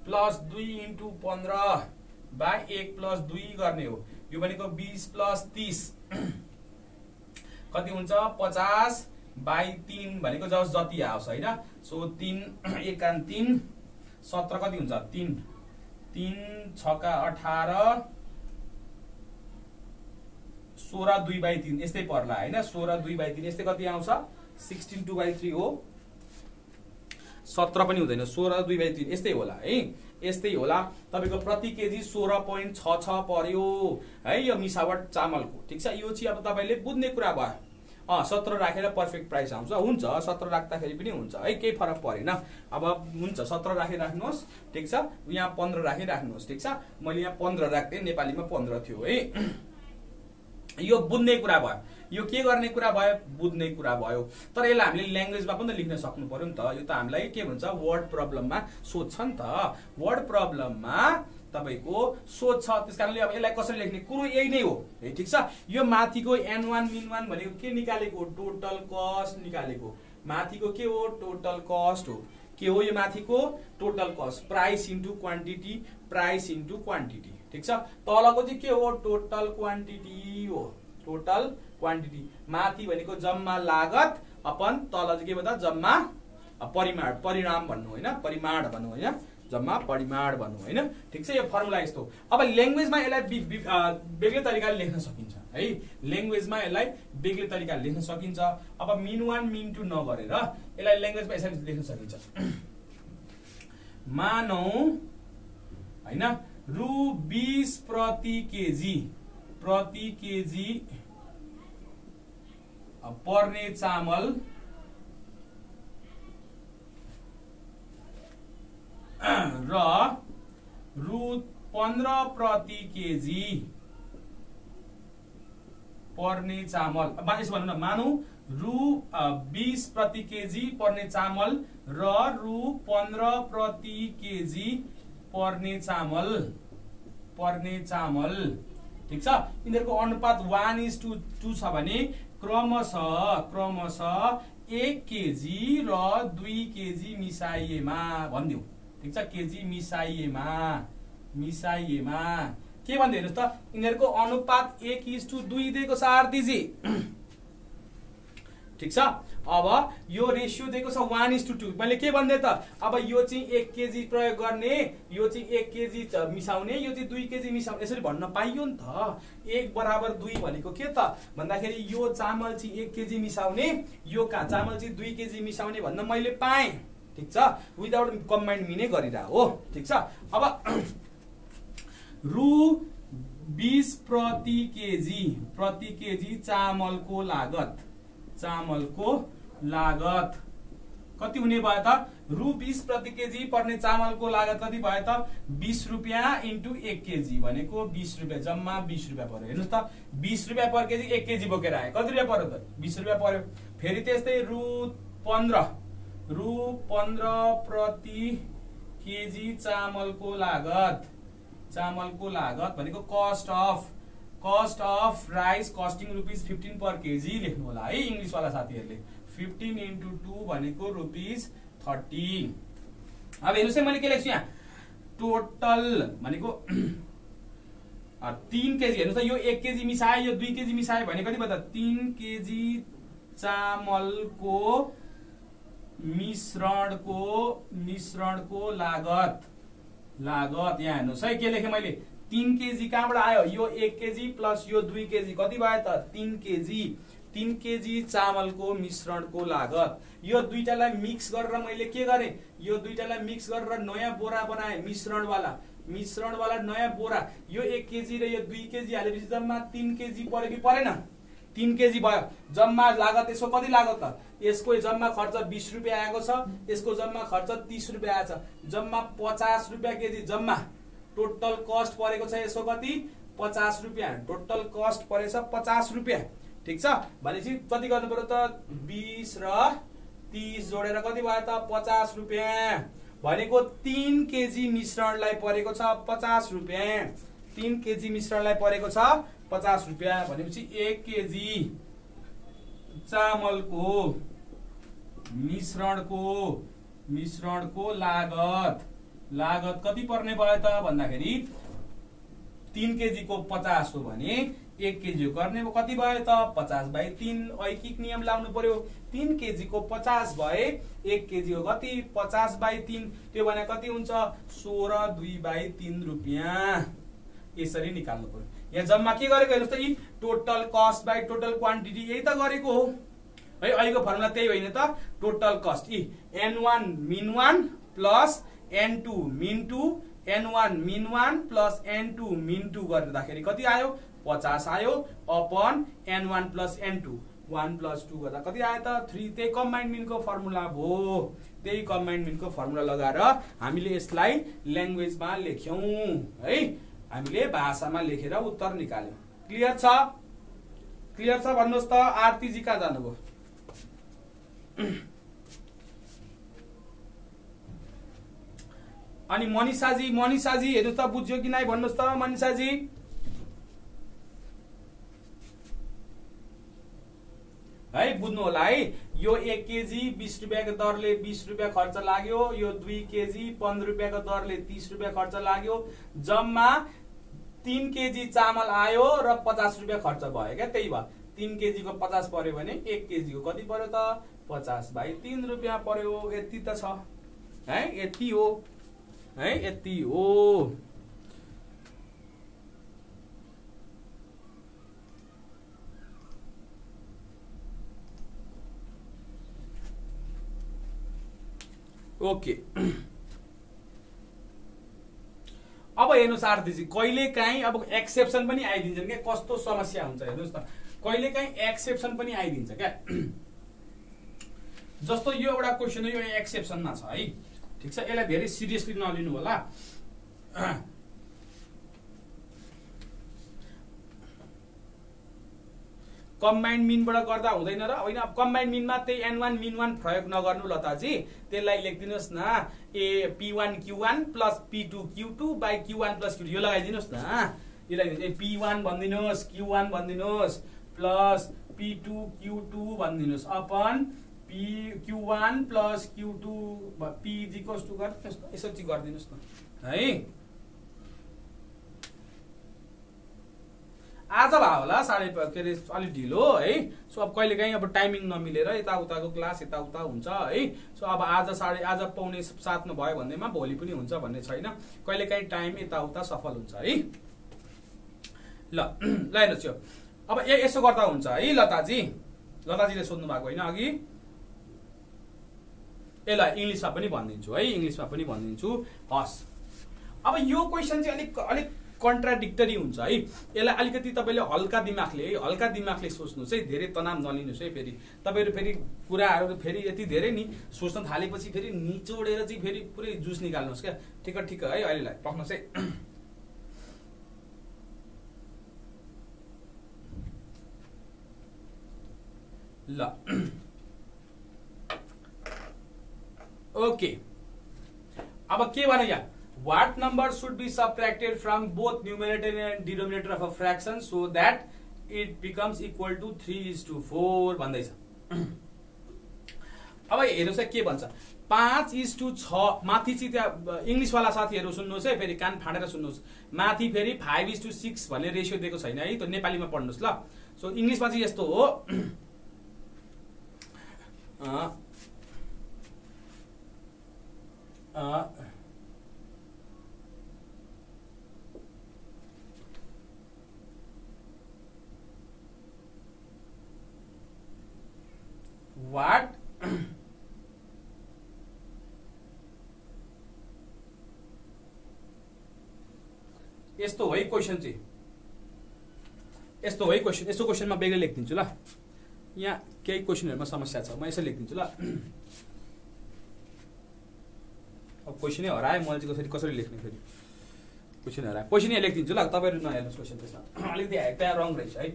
प्लस 2:15 बाइ 1 प्लस 2 गर्ने हो। यो भनेको 20 प्लस 30 कति हुन्छ 50 बाइ 3 भनेको जति आओस् हैन। सो 3 1 3 17 कति हुन्छ 3 3 6 18 16 2/3 यस्तै पर्ला हैन। 16 2/3 यस्तै कति आउँछ 16 2/3 हो, 17 पनि हुँदैन, 16 2/3 यस्तै होला है, यस्तै होला। तपाईको प्रति केजी 16.66 पर्यो है यो मिसावट चामलको ठीक छ। यो चाहिँ अब तपाईले बुझ्ने कुरा भयो। 17 राखेर पर्फेक्ट प्राइस आउँछ, हुन्छ 17 राख्दाखेरि पनि हुन्छ है, केही फरक परेन। अब हुन्छ 17 राख्नुहोस् ठीक छ, यहाँ 15 राख्नुहोस् ठीक छ। मैले यहाँ 15 राख्थे, नेपालीमा 15 थियो है। यो बुझ्ने कुरा भयो, यो के गर्ने कुरा भयो, बुझ्ने कुरा भयो। तर यसलाई हामीले ल्याङ्ग्वेजमा पनि त लेख्न सक्नु पर्यो नि त। यो त हामीलाई के भन्छ वर्ड प्रब्लममा सोध्छ नि त, वर्ड प्रब्लममा तपाईको सोध्छ। त्यसकारणले अब यसलाई कसरी लेख्ने कुरो यही नै हो है ठीक छ। यो माथिको n1 min 1 भनेको के निकालेको, टोटल कस्ट निकालेको। माथिको के हो, टोटल कस्ट हो। के हो यो माथिको, total cost, price into quantity, price into quantity ठीक छ। तलको चाहिँ के हो, टोटल क्वान्टिटी हो, टोटल क्वान्टिटी। माथि भनेको जम्मा लागत अपन तल चाहिँ के भन्दा जम्मा परिमाण, परिणाम भन्नु हैन, परिमाण भन्नु हैन, जम्मा परिमाण भन्नु हैन ठीक छ। यो फर्मुला यस्तो। अब ल्याङ्ग्वेजमा यसलाई बेग्लै तरिकाले लेख्न सकिन्छ है, ल्याङ्ग्वेजमा यसलाई बेग्लै तरिकाले लेख्न सकिन्छ। अब min 1 min 2 नगरेर यसलाई ल्याङ्ग्वेजमा यसरी लेख्न सकिन्छ। मानौ हैन रु 20 प्रति केजी पर्ने चामल र रु 15 प्रति केजी पर्ने चामल। यसो भन्नु न, मानौ रु 20 प्रति केजी पर्ने चामल र रु 15 प्रति केजी पर्ने चामल ठीक छ। यिनीहरूको अनुपात 1:2 छ भने क्रमशः 1 केजी र 2 केजी मिसाइएमा भनिदिउँ ठीक छ। केजी मिसाइएमा के भन्दै हेर्नुस् त, यिनीहरूको अनुपात 1:2 दिएको छ आरतीजी ठीक छ। अब यो रेशियो दिएको छ 1:2। मैले के भन्दै त, अब यो चाहिँ 1 केजी प्रयोग गर्ने, यो चाहिँ 1 केजी मिसाउने, यो चाहिँ 2 केजी मिसाउने, यसरी भन्न पाइयो नि त। 1:2 भनेको के त भन्दाखेरि यो चामल चाहिँ 1 केजी मिसाउने, यो चामल चाहिँ 2 केजी मिसाउने भन्न मैले पाएँ ठीक छ। विदाउट कम्बाइन्ड मिनै गरिरह हो ठीक छ। अब रु 20 प्रति केजी चामलको लागत कति हुने भयो त, रु 20 प्रति केजी पर्ने चामलको लागत कति भयो त, 20 रुपियाँ इन्टु 1 केजी भनेको 20 रुपियाँ, जम्मा 20 रुपियाँ पर्यो। हेर्नुहोस् त 20 रुपियाँ पर केजी 1 केजी बोकेर आयो, कति रुपियाँ पर्यो त, 20 रुपियाँ पर्यो। फेरि त्यस्तै रु 15 प्रति केजी चामलको लागत भनेको cost of rice costing rupees 15 per KG लेख्नु होला है इंग्लिश वाला साथीहरुले। 15 इन्टु 2 भनेको रुपिस 30। अब हेर्नुस् है मैले के लेख्छु यहाँ, टोटल भनेको 3 केजी। हेर्नुस् त यो 1 केजी मिसाए, यो 2 केजी मिसाए भने कति भयो त, 3 केजी चामलको मिश्रणको लागत यहाँ हेर्नुस् है के लेखेँ मैले, 3 केजी कहाँबाट आयो, यो 1 केजी प्लस यो 2 केजी कति भयो त, 3 केजी चामलको मिश्रणको लागत। यो दुईटालाई मिक्स गरेर मैले के गरेँ, यो दुईटालाई मिक्स गरेर नयाँ बोरा बनाएँ, मिश्रण वाला नयाँ बोरा। यो 1 केजी र यो 2 केजी हालेपछि जम्मा 3 केजी पर्यो कि परेन, 3 केजी भयो। जम्मा लागत यसको कति लाग्यो त, यसको जम्मा खर्च 20 रुपियाँ आएको छ, यसको जम्मा खर्च 30 रुपियाँ आएको छ, जम्मा 50 रुपियाँ केजी। जम्मा टोटल कस्ट परेको छ यसको कति, 50 रुपियाँ। टोटल कस्ट परेछ 50 रुपियाँ ठीक छ। भनेपछि कति गर्नु पर्यो त, 20 र 30 जोडेर कति भयो त, 50 रुपियाँ भनेको 3 केजी मिश्रणलाई परेको छ 50 रुपियाँ। 3 केजी मिश्रणलाई परेको छ 50 रुपियाँ भनेपछि 1 केजी चामलको मिश्रणको लागत कति पर्ने भयो त भन्दाखेरि 3 केजी को 50 हो भने 1 केजी गर्ने कति भयो त, 50/3 ऐकिक नियम लाउनु पर्यो। 3 केजी को 50 भए 1 केजी हो कति, 50/3, त्यो भने कति हुन्छ 16/2/3 रुपियाँ। यसरी निकाल्नु पर्यो। यहाँ जम्मा के गरेको हेर्नुस् त, यी total cost by total quantity यही त गरेको हो है। अहिलेको फर्मुला त्यही होइन त, total cost N1 min 1 plus N2 min 2, N1 min 1 plus N2 min 2 गर्दाखेरि कति आयो, 50 आयो upon N1 plus N2, 1 plus 2 गर्दा कति आयो त 3। त्यही कम्बाइन्ड मिनको फर्मुला भयो। त्यही कम्बाइन्ड मिनको फर्मुला लगाएर हामीले यसलाई ल्याङ्ग्वेजमा लेख्यौं है, हामीले भाषामा लेखेर उत्तर निकाल्यौं। क्लियर छ भन्नुहोस् त। आरतीजी कहाँ जानुभयो, अनि मनिषाजी हेर्नु त बुझ्यो कि नै भन्नुहोस् त। मनिषाजी है बुझ्नु होला है। यो 1 केजी 20 रुपियाँको दरले 20 रुपियाँ खर्च लाग्यो, यो 2 केजी 15 रुपियाँको दरले 30 रुपियाँ खर्च लाग्यो। जम्मा 3 केजी चामल आयो र 50 रुपियाँ खर्च भयो क्या, त्यही भयो। 3 केजी को 50 पर्यो भने 1 केजी को कति पर्यो त, 50/3 रुपियाँ पर्यो। यति त छ है, यति हो है, यति हो। ओके अब हेर्नुस् आरतीजी, कहिलेकाहीँ अब एक्सेप्सन पनि आइदिन्छन् क्या। कस्तो समस्या हुन्छ हेर्नुस् त, कहिलेकाहीँ एक्सेप्सन पनि आइदिन्छ क्या। जस्तो यो एउटा क्वेसन हो, यो एक्सेप्सनमा छ है ठीक छ। यसलाई धेरै सिरियसली नलिनु होला। कम्बाइन्ड मिनबाट गर्दा हुँदैन र होइन। अब कम्बाइन्ड मिनमा त्यही n1 min1 प्रयोग नगर्नु लताजी, त्यसलाई लेखिदिनुहोस् न ए p1 q1 plus p2 q2 by q1 plus q2 यो लगाइदिनुहोस् न। यो लगाइदिनुहोस् p1 भनिदिनुहोस्, q1 भनिदिनुहोस् प्लस p2 q2 भनिदिनुहोस् upon q1 plus q2 p equals to गर्दिनुहोस् न, यसो चाहिँ गरिदिनुहोस् न है। आज भयो होला साढे के अरे अलिक ढिलो है। सो अब कहिलेकाहीँ अब टाइमिङ नमिलेर यताउताको क्लास यताउता हुन्छ है। सो अब आज 6:45 मा भयो भन्नेमा भोलि पनि हुन्छ भन्ने छैन, कहिलेकाहीँ टाइम यताउता सफल हुन्छ है। ल हेर्नुहोस् यो अब यसो गर्दा हुन्छ है लताजी, लताजीले सोध्नु भएको होइन अघि। यसलाई इङ्ग्लिसमा पनि भनिदिन्छु है, इङ्ग्लिसमा पनि भनिदिन्छु। हस् अब यो क्वेसन चाहिँ अलिक कन्ट्राडिक्टरी हुन्छ है। यसलाई अलिकति तपाईँले हल्का दिमागले सोच्नुहोस् है, धेरै तनाव नलिनुहोस् है। फेरि तपाईँहरू फेरि कुराहरू फेरि यति धेरै नि सोच्न थालेपछि फेरि निचोडेर चाहिँ फेरि पुरै जुस निकाल्नुहोस् क्या। ठिक है, अहिलेलाई पक्नुहोस् है। ल ओके अब के भने यहाँ what number should be subtracted from both numerator and denominator of a fraction so that it becomes equal to 3:4 भन्दैछ। अब हेर्नुहोस् के भन्छ 5:6 माथि चाहिँ त्यहाँ इङ्ग्लिसवाला साथीहरू सुन्नुहोस् है, फेरि कान फाडेर सुन्नुहोस्। माथि फेरि 5:6 भन्ने रेसियो दिएको छैन है, त नेपालीमा पढ्नुहोस् ल। सो इङ्ग्लिसमा चाहिँ यस्तो हो what यस्तो है क्वेसन चाहिँ, यस्तो है क्वेसन। यस्तो क्वेसनमा बेग्लै लेखिदिन्छु ल। यहाँ केही क्वेसनहरुमा समस्या छ, म यसो लेखिदिन्छु ल। अब क्वेसनै हराए मैले चाहिँ कसरी लेख्ने, फेरि क्वेसन हराए क्वेसन यहाँ लेखिदिन्छु ल। तपाईँहरू नहेर्नुहोस् क्वेसन, त्यसमा अलिकति त्यहाँ रङ रहेछ है।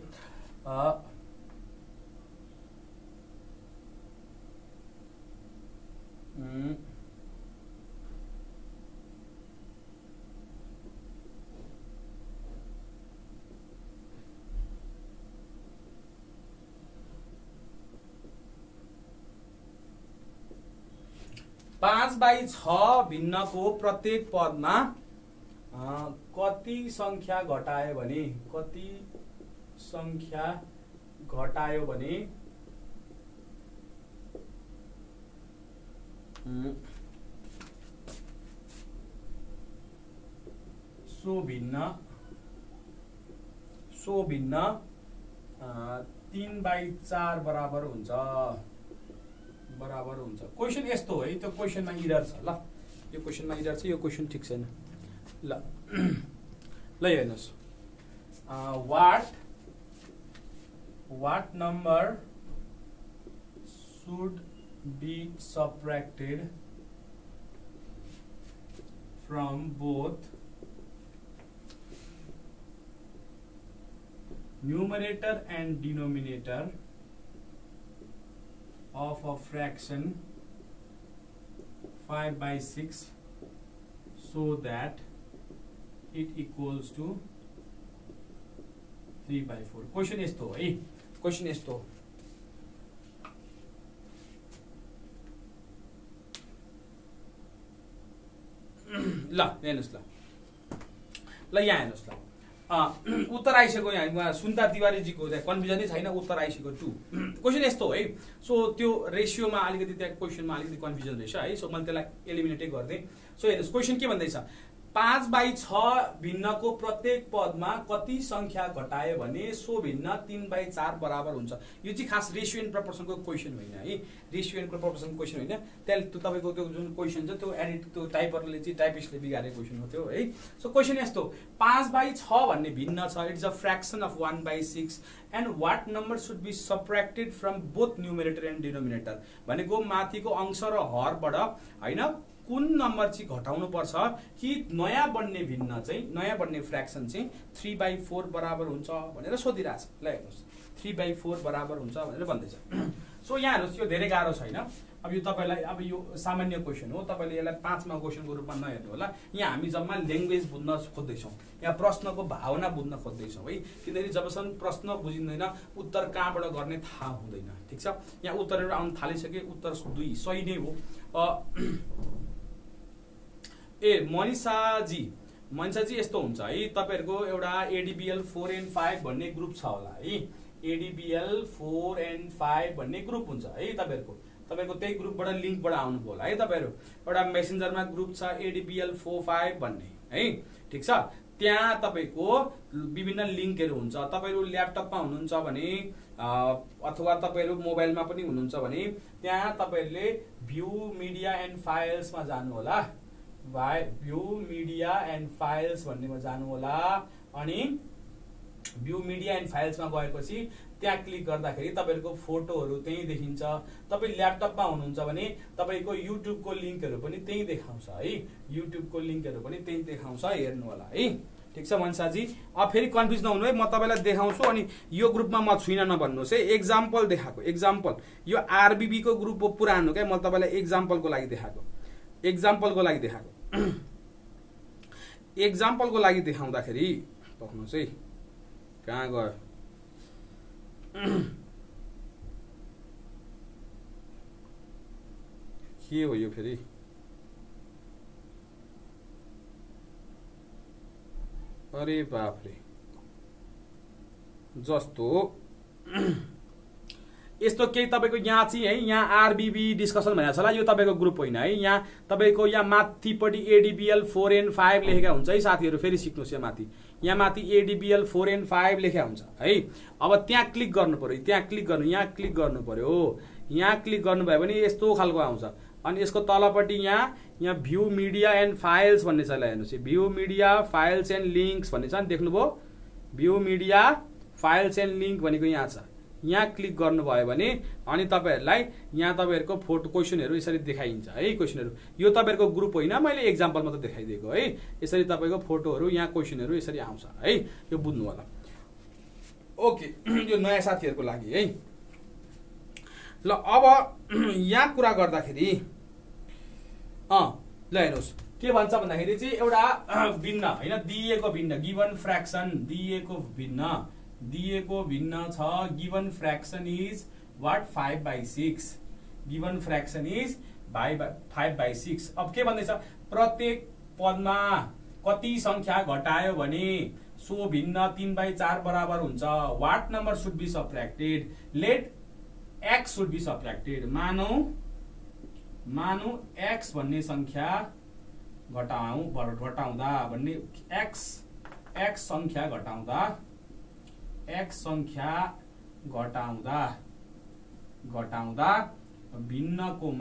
5/6 भिन्नको प्रत्येक पदमा कति संख्या घटायो भने सो भिन्न 3/4 बराबर हुन्छ। क्वेसन यस्तो है, त्यो क्वेसनमा इरर छ ल। यो क्वेसनमा इरर छ, यो क्वेसन ठिक छैन ल। ल हेर्नुहोस् what number should be subtracted from both numerator and denominator of a fraction 5/6 so that it equals to 3/4। Question यस्तो है, क्वेसन यस्तो ल हेर्नुहोस् ल यहाँ हेर्नुहोस् ल। उत्तर आइसक्यो यहाँ सुन्ता तिवारीजीको कन्फ्युजनै छैन, उत्तर आइसक्यो 2। क्वेसन यस्तो है। सो त्यो रेसियोमा अलिकति त्यहाँ क्वेसनमा अलिकति कन्फ्युजन रहेछ है। सो मैले त्यसलाई एलिमिनेटै गरिदिएँ। सो हेर्नुहोस् क्वेसन के भन्दैछ 5/6 भिन्नको प्रत्येक पदमा कति संख्या घटायो भने सो भिन्न 3/4 बराबर हुन्छ। यो चाहिँ खास रेसियो एन्ड प्रपोर्सनको क्वेसन होइन है, रेसियो एन्ड प्रपोर्सन क्वेसन होइन। त्यसले त्यो तपाईँको त्यो जुन क्वेसन छ त्यो एडिट त्यो टाइपरले चाहिँ टाइपिस्टले बिगारेको क्वेसन हो त्यो है। सो क्वेसन यस्तो 5/6 भन्ने भिन्न छ, it's a fraction of 1/6 and what number should be subtracted from both numerator and denominator भनेको माथिको अंश र हरबाट होइन कुन नम्बर चाहिँ घटाउनु पर्छ कि नयाँ बन्ने भिन्न चाहिँ नयाँ बन्ने फ्र्याक्सन चाहिँ 3/4 बराबर हुन्छ भनेर सोधिरहेछ। ल हेर्नुहोस् 3/4 बराबर हुन्छ भनेर भन्दैछ। सो यहाँ हेर्नुहोस् यो धेरै गाह्रो छैन। अब यो तपाईँलाई अब यो सामान्य क्वेसन हो, तपाईँले यसलाई 5 मा क्वेसनको रूपमा नहेर्नु होला। यहाँ हामी जम्मा ल्याङ्ग्वेज बुझ्न खोज्दैछौँ, यहाँ प्रश्नको भावना बुझ्न खोज्दैछौँ है। किनकि जबसम्म प्रश्न बुझिँदैन उत्तर कहाँबाट गर्ने थाहा हुँदैन। ठिक छ, यहाँ उत्तरहरू आउन थालिसके। उत्तर 2 सही नै हो। मनिषाजी यस्तो हुन्छ है, तपाईँहरूको एउटा ADBL 4 and 5 भन्ने ग्रुप छ होला है। ADBL 4 and 5 भन्ने ग्रुप हुन्छ है तपाईँहरूको त्यही ग्रुपबाट लिङ्कबाट आउनुभयो होला है। तपाईँहरू एउटा मेसेन्जरमा ग्रुप छ ADBL 4-5 भन्ने है। ठिक छ, त्यहाँ तपाईँको विभिन्न लिङ्कहरू हुन्छ। तपाईँहरू ल्यापटपमा हुनुहुन्छ भने अथवा तपाईँहरू मोबाइलमा पनि हुनुहुन्छ भने त्यहाँ तपाईँहरूले भ्यू मिडिया एन्ड फाइल्समा जानु होला। भ्यू मिडिया एन्ड फाइल्स भन्नेमा जानु होला। अनि भ्यू मिडिया एन्ड फाइल्समा गएपछि त्यहाँ क्लिक गर्दाखेरि तपाईँहरूको फोटोहरू त्यही देखिन्छ। तपाईँ ल्यापटपमा हुनुहुन्छ भने तपाईँको युट्युबको लिङ्कहरू पनि त्यही देखाउँछ है। युट्युबको लिङ्कहरू पनि त्यही देखाउँछ, हेर्नु होला है। ठिक छ मनिषाजी, अब फेरि कन्फ्युज नहुनु है, म तपाईँलाई देखाउँछु अनि यो ग्रुपमा म छुइनँ नभन्नुहोस् है। एक्जाम्पल देखाएको, एक्जाम्पल यो RBB को ग्रुप हो पुरानो क्या, म तपाईँलाई एक्जाम्पलको लागि देखाएको। एक्जाम्पलको लागि देखाउँदाखेरि पक्नुहोस् है, कहाँ गयो के हो यो फेरि? अरे बाफरे, जस्तो यस्तो केही तपाईँको यहाँ चाहिँ है, यहाँ RBB डिस्कसन भनेको छ होला। यो तपाईँको ग्रुप होइन है। यहाँ तपाईँको यहाँ माथिपट्टि ADBL 4 and 5 लेखेका हुन्छ है साथीहरू। फेरि सिक्नुहोस्, यहाँ माथि ADBL 4 and 5 लेखेका हुन्छ है। अब त्यहाँ क्लिक गर्नु पर्यो, त्यहाँ क्लिक गर्नु, यहाँ क्लिक गर्नु पर्यो। यहाँ क्लिक गर्नुभयो भने यस्तो खालको आउँछ। अनि यसको तलपट्टि यहाँ भ्यू मिडिया एन्ड फाइल्स भन्ने छ। ल हेर्नुहोस्, view media files and links भन्ने छ नि, देख्नुभयो? View media files and link भनेको यहाँ छ। यहाँ क्लिक गर्नुभयो भने अनि तपाईँहरूलाई यहाँ तपाईँहरूको फोटो क्वेसनहरू यसरी देखाइन्छ है। क्वेसनहरू यो तपाईँहरूको ग्रुप होइन, मैले एक्जाम्पल मात्र देखाइदिएको है। यसरी तपाईँको फोटोहरू यहाँ क्वेसनहरू यसरी आउँछ है, यो बुझ्नु होला। ओके, यो नयाँ साथीहरूको लागि है। ल अब यहाँ कुरा गर्दाखेरि ल हेर्नुहोस् के भन्छ भन्दाखेरि चाहिँ एउटा भिन्न होइन, दिएको भिन्न, गिभन फ्र्याक्सन दिएको भिन्न छ। Given fraction is what? 5/6। Given fraction is 5/6। अब के भन्दैछ? प्रत्येक पदमा कति संख्या घटायो भने सो भिन्न 3/4 बराबर हुन्छ। What number should be subtracted? Let x should be subtracted. मानौ x भन्ने संख्या घटाउँदा भन्ने x संख्या घटाउँदा भिन्नको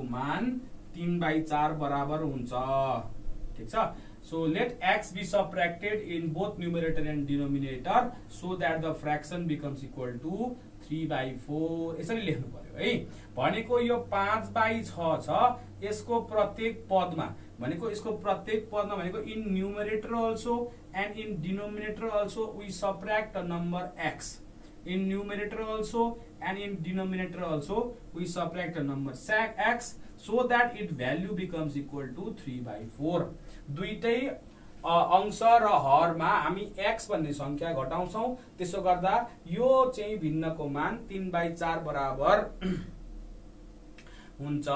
मान 3/4 बराबर हुन्छ। ठीक छ, so let x be subtracted in both numerator and denominator so that the fraction becomes equal to 3/4। यसरी लेख्नु पर्यो है। भनेको यो 5/6 छ, यसको प्रत्येक पदमा भनेको in numerator also and in denominator also we subtract a number x. In numerator also and in denominator also we subtract a number x so that its value becomes equal to 3/4। दुईटै अंश र हरमा हामी x भन्ने संख्या घटाउँछौं, त्यसो गर्दा यो चाहिँ भिन्नको मान 3/4 बराबर हुन्छ।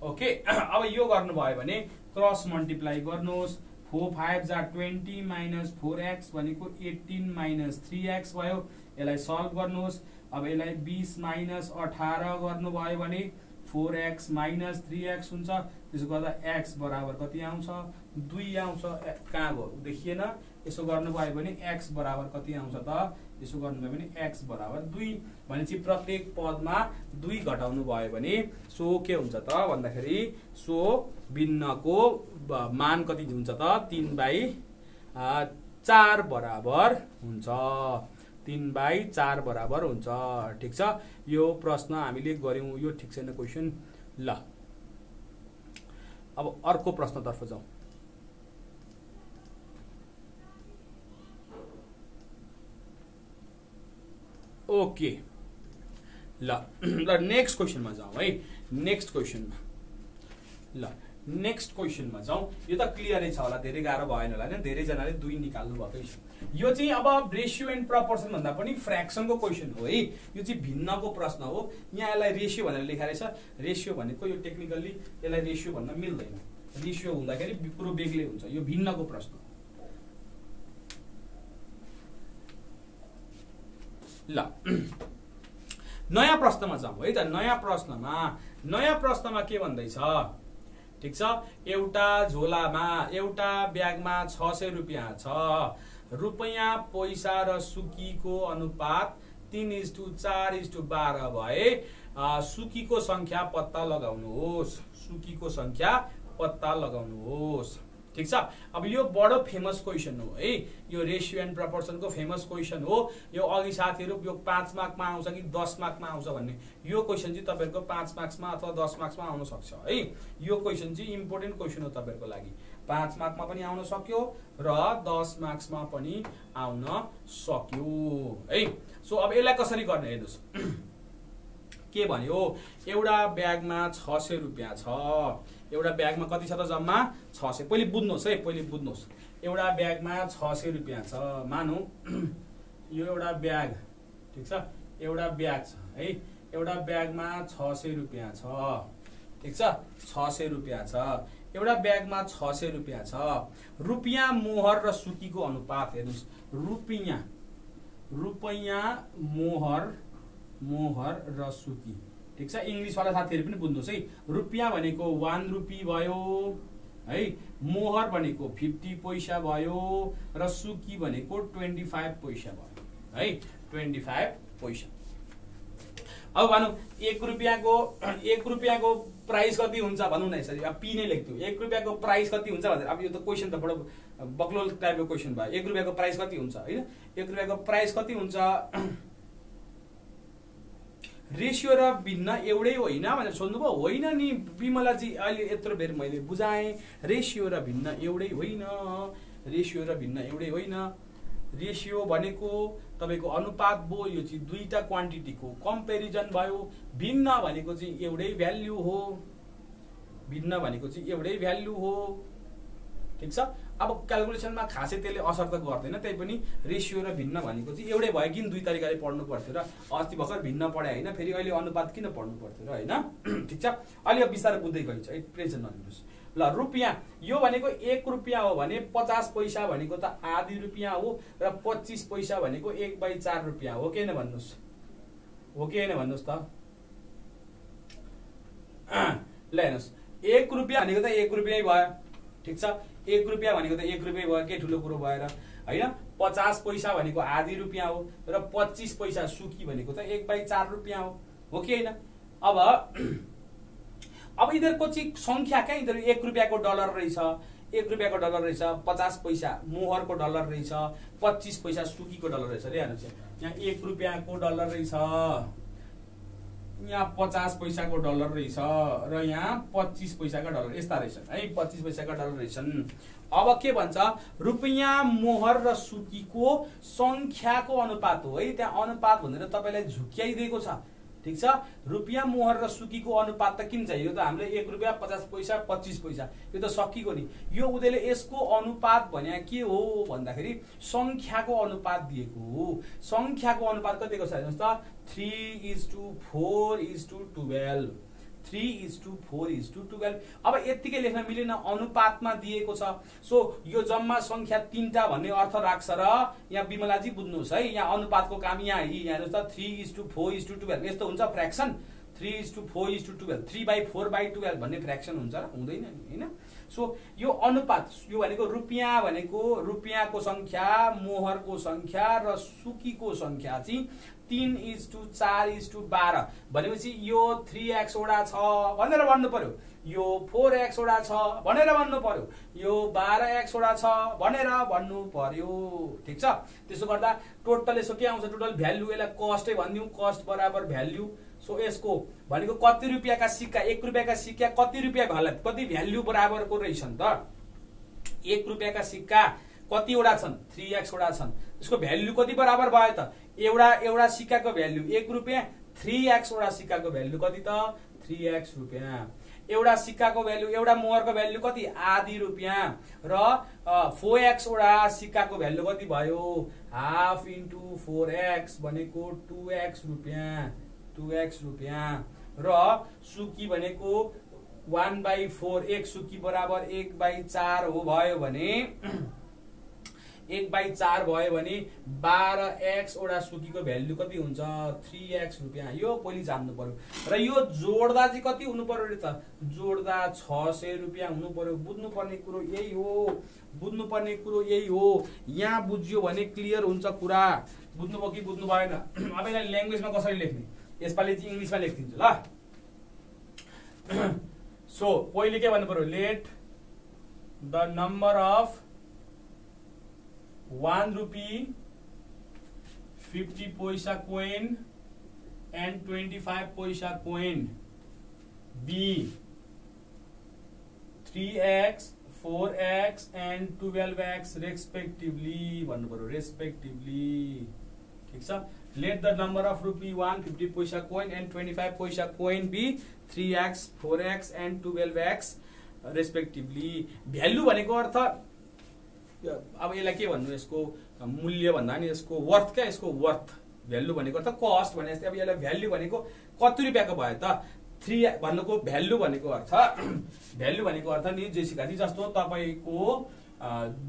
ओके, अब यो गर्नुभयो भने क्रस मल्टिप्लाई गर्नुहोस्। 4 5 जा 20 माइनस 4x भनेको 18 माइनस 3x भयो। यसलाई सल्भ गर्नुहोस्। अब यसलाई 20 माइनस 18 गर्नुभयो भने 4x माइनस 3x हुन्छ। त्यसो गर्दा x बराबर कति आउँछ? 2 आउँछ। कहाँ गयो देखिएन? यसो गर्नुभयो भने x बराबर कति आउँछ त? यसो गर्नुभयो भने x बराबर 2 भनेपछि प्रत्येक पदमा 2 घटाउनु भयो भने सो के हुन्छ त भन्दाखेरि सो भिन्नको मान कति हुन्छ त? 3/4 बराबर हुन्छ। 3/4 बराबर हुन्छ। ठिक छ, यो प्रश्न हामीले गर्यौं, यो ठिक छैन क्वेसन। ल अब अर्को प्रश्नतर्फ जाउँ। ओके ल नेक्स्ट क्वेसनमा जाउँ है। नेक्स्ट क्वेसनमा जाउँ। यो त क्लियरै छ होला, धेरै गाह्रो भएन होला हैन, धेरैजनाले 2 निकाल्नु भएकै छ। यो चाहिँ अब रेशियो एन्ड प्रपोर्सन भन्दा पनि फ्र्याक्सनको क्वेसन हो है। यो चाहिँ भिन्नको प्रश्न हो। यहाँ यसलाई रेशियो भनेर लेखा रहेछ। रेशियो भनेको यो टेक्निकली यसलाई रेशियो भन्न मिल्दैन। रेशियो हुँदाखेरि कुरो बेग्लै हुन्छ। यो भिन्नको प्रश्न हो। ल नयाँ प्रश्नमा जाउँ है त। नयाँ प्रश्नमा के भन्दैछ? ठिक छ, एउटा झोलामा एउटा ब्यागमा 600 रुपियाँ छ। रुपियाँ पैसा र सुकीको अनुपात 3:4:12 भए सुकीको संख्या पत्ता लगाउनुहोस्। ठिक छ, अब यो बडो फेमस क्वेसन हो है। यो रेशियो एन्ड प्रपोर्सनको फेमस क्वेसन हो। यो अघि साथीहरु यो 5 मार्कमा आउँछ कि 10 मार्कमा आउँछ भन्ने यो क्वेसन चाहिँ तपाईहरुको 5 मार्क्समा अथवा 10 मार्क्समा आउन सक्छ है। यो क्वेसन चाहिँ इम्पोर्टेन्ट क्वेसन हो तपाईहरुको लागि। 5 मार्कमा पनि आउन सक्यो र 10 मार्क्समा पनि आउन सक्यो है। सो अब यसलाई कसरी गर्ने हेर्नुस्। के भन्यो? एउटा ब्यागमा 600 रुपियाँ छ। एउटा ब्यागमा कति छ त जम्मा? 600। पहिले बुझ्नुहोस् है, एउटा ब्यागमा 600 रुपियाँ छ। मानौ यो एउटा ब्याग, ठिक छ, एउटा ब्याग छ है। एउटा ब्यागमा 600 रुपियाँ छ। ठिक छ, 600 रुपियाँ छ। एउटा ब्यागमा 600 रुपियाँ छ। रुपियाँ मोहर र सुकीको अनुपात हेर्नुस्। रुपियाँ मोहर र सुकी। ठिक छ, इंग्लिश वाला साथीहरु पनि बुझ्नुस् है। रुपियाँ भनेको 1 रुपी भयो है। मोहर भनेको 50 पैसा भयो र सुकी भनेको 25 पैसा भयो है। 25 पैसा। अब भनौं 1 रुपियाँको प्राइस कति हुन्छ भनौं न यसरी। अब पी नै लेख्दियौ। 1 रुपियाँको प्राइस कति हुन्छ भनेर। अब यो त क्वेशन त बडो बक्लोल टाइपको क्वेशन भयो। 1 रुपियाँको प्राइस कति हुन्छ हैन? 1 रुपियाँको प्राइस कति हुन्छ? रेशियो र भिन्न एउटै होइन भनेर सोध्नुभयो। होइन नि विमलाजी, अहिले यत्रो बेर मैले बुझाएँ। रेशियो र भिन्न एउटै होइन। रेशियो भनेको तपाईको अनुपात भयो। यो चाहिँ दुईटा क्वान्टिटीको कम्पेरिजन भयो। भिन्न भनेको चाहिँ एउटै भ्यालु हो। ठिक छ, अब क्याल्कुलेसनमा खासै त्यसले असर त गर्दैन। त्यही पनि रेशियो र भिन्न भनेको चाहिँ एउटै भयो कि दुई तरिकाले पढ्नु पर्थ्यो र अस्ति भर्खर भिन्न पढाए हैन, फेरि अहिले अनुपात किन पढ्नु पर्थ्यो र हैन। ठिक छ, अहिले अब बिस्तारै बुझ्दै गइन्छ है। प्रेजेन्ट नलिनुहोस्। ल रुपियाँ यो भनेको 1 रुपियाँ हो भने 50 पैसा भनेको त आधी रुपियाँ हो र 25 पैसा भनेको 1/4 रुपियाँ हो। के हैन भन्नुस्? हो कि हैन भन्नुस् त? ल हेर्नुस्, 1 रुपियाँ भनेको त 1 रुपियाँ भयो। ठिक छ, 1 रुपियाँ भनेको त 1 रुपियाँ भयो। के ठुलो कुरो भएर हैन। 50 पैसा भनेको आधी रुपियाँ हो र 25 पैसा सुकी भनेको त 1/4 रुपियाँ हो कि हैन? अब यिनीहरुको चाहिँ संख्या क्या? यिनीहरु 1 रुपियाँको डलर रहेछ, 50 पैसा मोहरको डलर रहेछ, 25 पैसा सुकीको डलर रहेछ रे। हेर्नुस्, यहाँ 1 रुपियाँको डलर रहेछ, यहाँ 50 पैसाको डलर रहेछ र यहाँ 25 पैसाका डलर यस्ता रहेछन् है। 25 पैसाका डलर रहेछन्। अब के भन्छ? रुपियाँ मोहर र सुकीको संख्याको अनुपात हो है। त्यहाँ अनुपात भनेर तपाईलाई झुक्याइदिएको छ। ठिक छ, रुपियाँ मोहर र सुकीको अनुपात त किन चाहियो त? हामीले 1 रुपियाँ 50 पैसा 25 पैसा यो त सकिएको नि। यो उदेले यसको अनुपात भन्या के हो भन्दाखेरि संख्याको अनुपात दिएको हो। संख्याको अनुपात कतिको छ हेर्नुस् त? 3:4:12। 3:4:12। अब यतिकै लेख्न मिलेन, अनुपातमा दिएको छ। सो यो जम्मा संख्या 3टा भन्ने अर्थ राख्छ र यहाँ विमलाजी बुझ्नुस् है। यहाँ अनुपातको काम यहाँ हेर्नुस् त 3:4:12 यस्तो हुन्छ फ्र्याक्सन। 3:4:12 3/4/12 भन्ने फ्र्याक्सन हुन्छ र हुँदैन नि हैन। सो यो अनुपात यो भनेको रुपियाँको संख्या, मोहरको संख्या र सुकीको संख्या चाहिँ 3:4:12 भनेपछि यो 3x वटा छ भनेर भन्नु पर्यो। यो 4x वटा छ भनेर भन्नु पर्यो, यो 12x वटा छ भनेर भन्नु पर्यो। ठीक छ, त्यसो गर्दा टोटल यसो के आउँछ, टोटल भ्यालु, यसलाई कस्टै भनिदिउँ, कस्ट बराबर भ्यालु। सो यसको भनेको कति रुपियाँका सिक्का, 1 रुपियाँका सिक्का कति रुपियाँ कति भ्यालु बराबरको रहेछ नि त। 1 रुपियाँका सिक्का कतिवटा छन्, 3x वटा छन्, यसको भ्यालु कति बराबर भयो त, एउटा सिक्काको भ्यालु 1 रुपियाँ, 3x वटा सिक्काको भ्यालु कति त, 3x रुपियाँ। एउटा सिक्काको भ्यालु, एउटा मोहरको भ्यालु कति, आधी रुपियाँ, र 4x वटा सिक्काको भ्यालु कति भयो, हाफ इन्टु 4x भनेको 2x रुपियाँ, 2x रुपियाँ। र सुकी भनेको 1/4, एक सुकी बराबर 1/4 हो भयो भने 1/4 भयो भने 12x वटा सुकीको भ्यालु कति हुन्छ, 3x रुपियाँ। यो पहिले जान्नु पर्यो। र यो जोड्दा चाहिँ कति हुनु पर्यो रे त, जोड्दा 600 रुपियाँ हुनु पर्यो। बुझ्नुपर्ने कुरो यही हो, बुझ्नुपर्ने कुरो यही हो। यहाँ बुझ्यो भने क्लियर हुन्छ कुरा। बुझ्नुभयो कि बुझ्नु भएन? अब यसलाई ल्याङ्ग्वेजमा कसरी लेख्ने, यसपालि चाहिँ इङ्ग्लिसमा लेखिदिन्छु ल। सो पहिले के भन्नु पर्यो, let the number of 1 rupee 50 पैसा coin and 25 पैसा coin be 3x 4x and 12x respectively भन्नु पर्यो, respectively। ठीक छ, let the number of rupee 150 पैसा coin and 25 पैसा coin be 3x 4x and 12x respectively। Value भनेको अर्थ अब यसलाई के भन्नु, यसको मूल्य भन्दा नि यसको वर्थ, क्या यसको वर्थ। भ्यालु भनेको अर्थ कस्ट भने जस्तै। अब यसलाई भ्यालु भनेको कति रुपियाँको भयो त, 3 भन्नुको भ्यालु भनेको अर्थ, भ्यालु भनेको अर्थ नि जेसिकाजी जस्तो तपाईको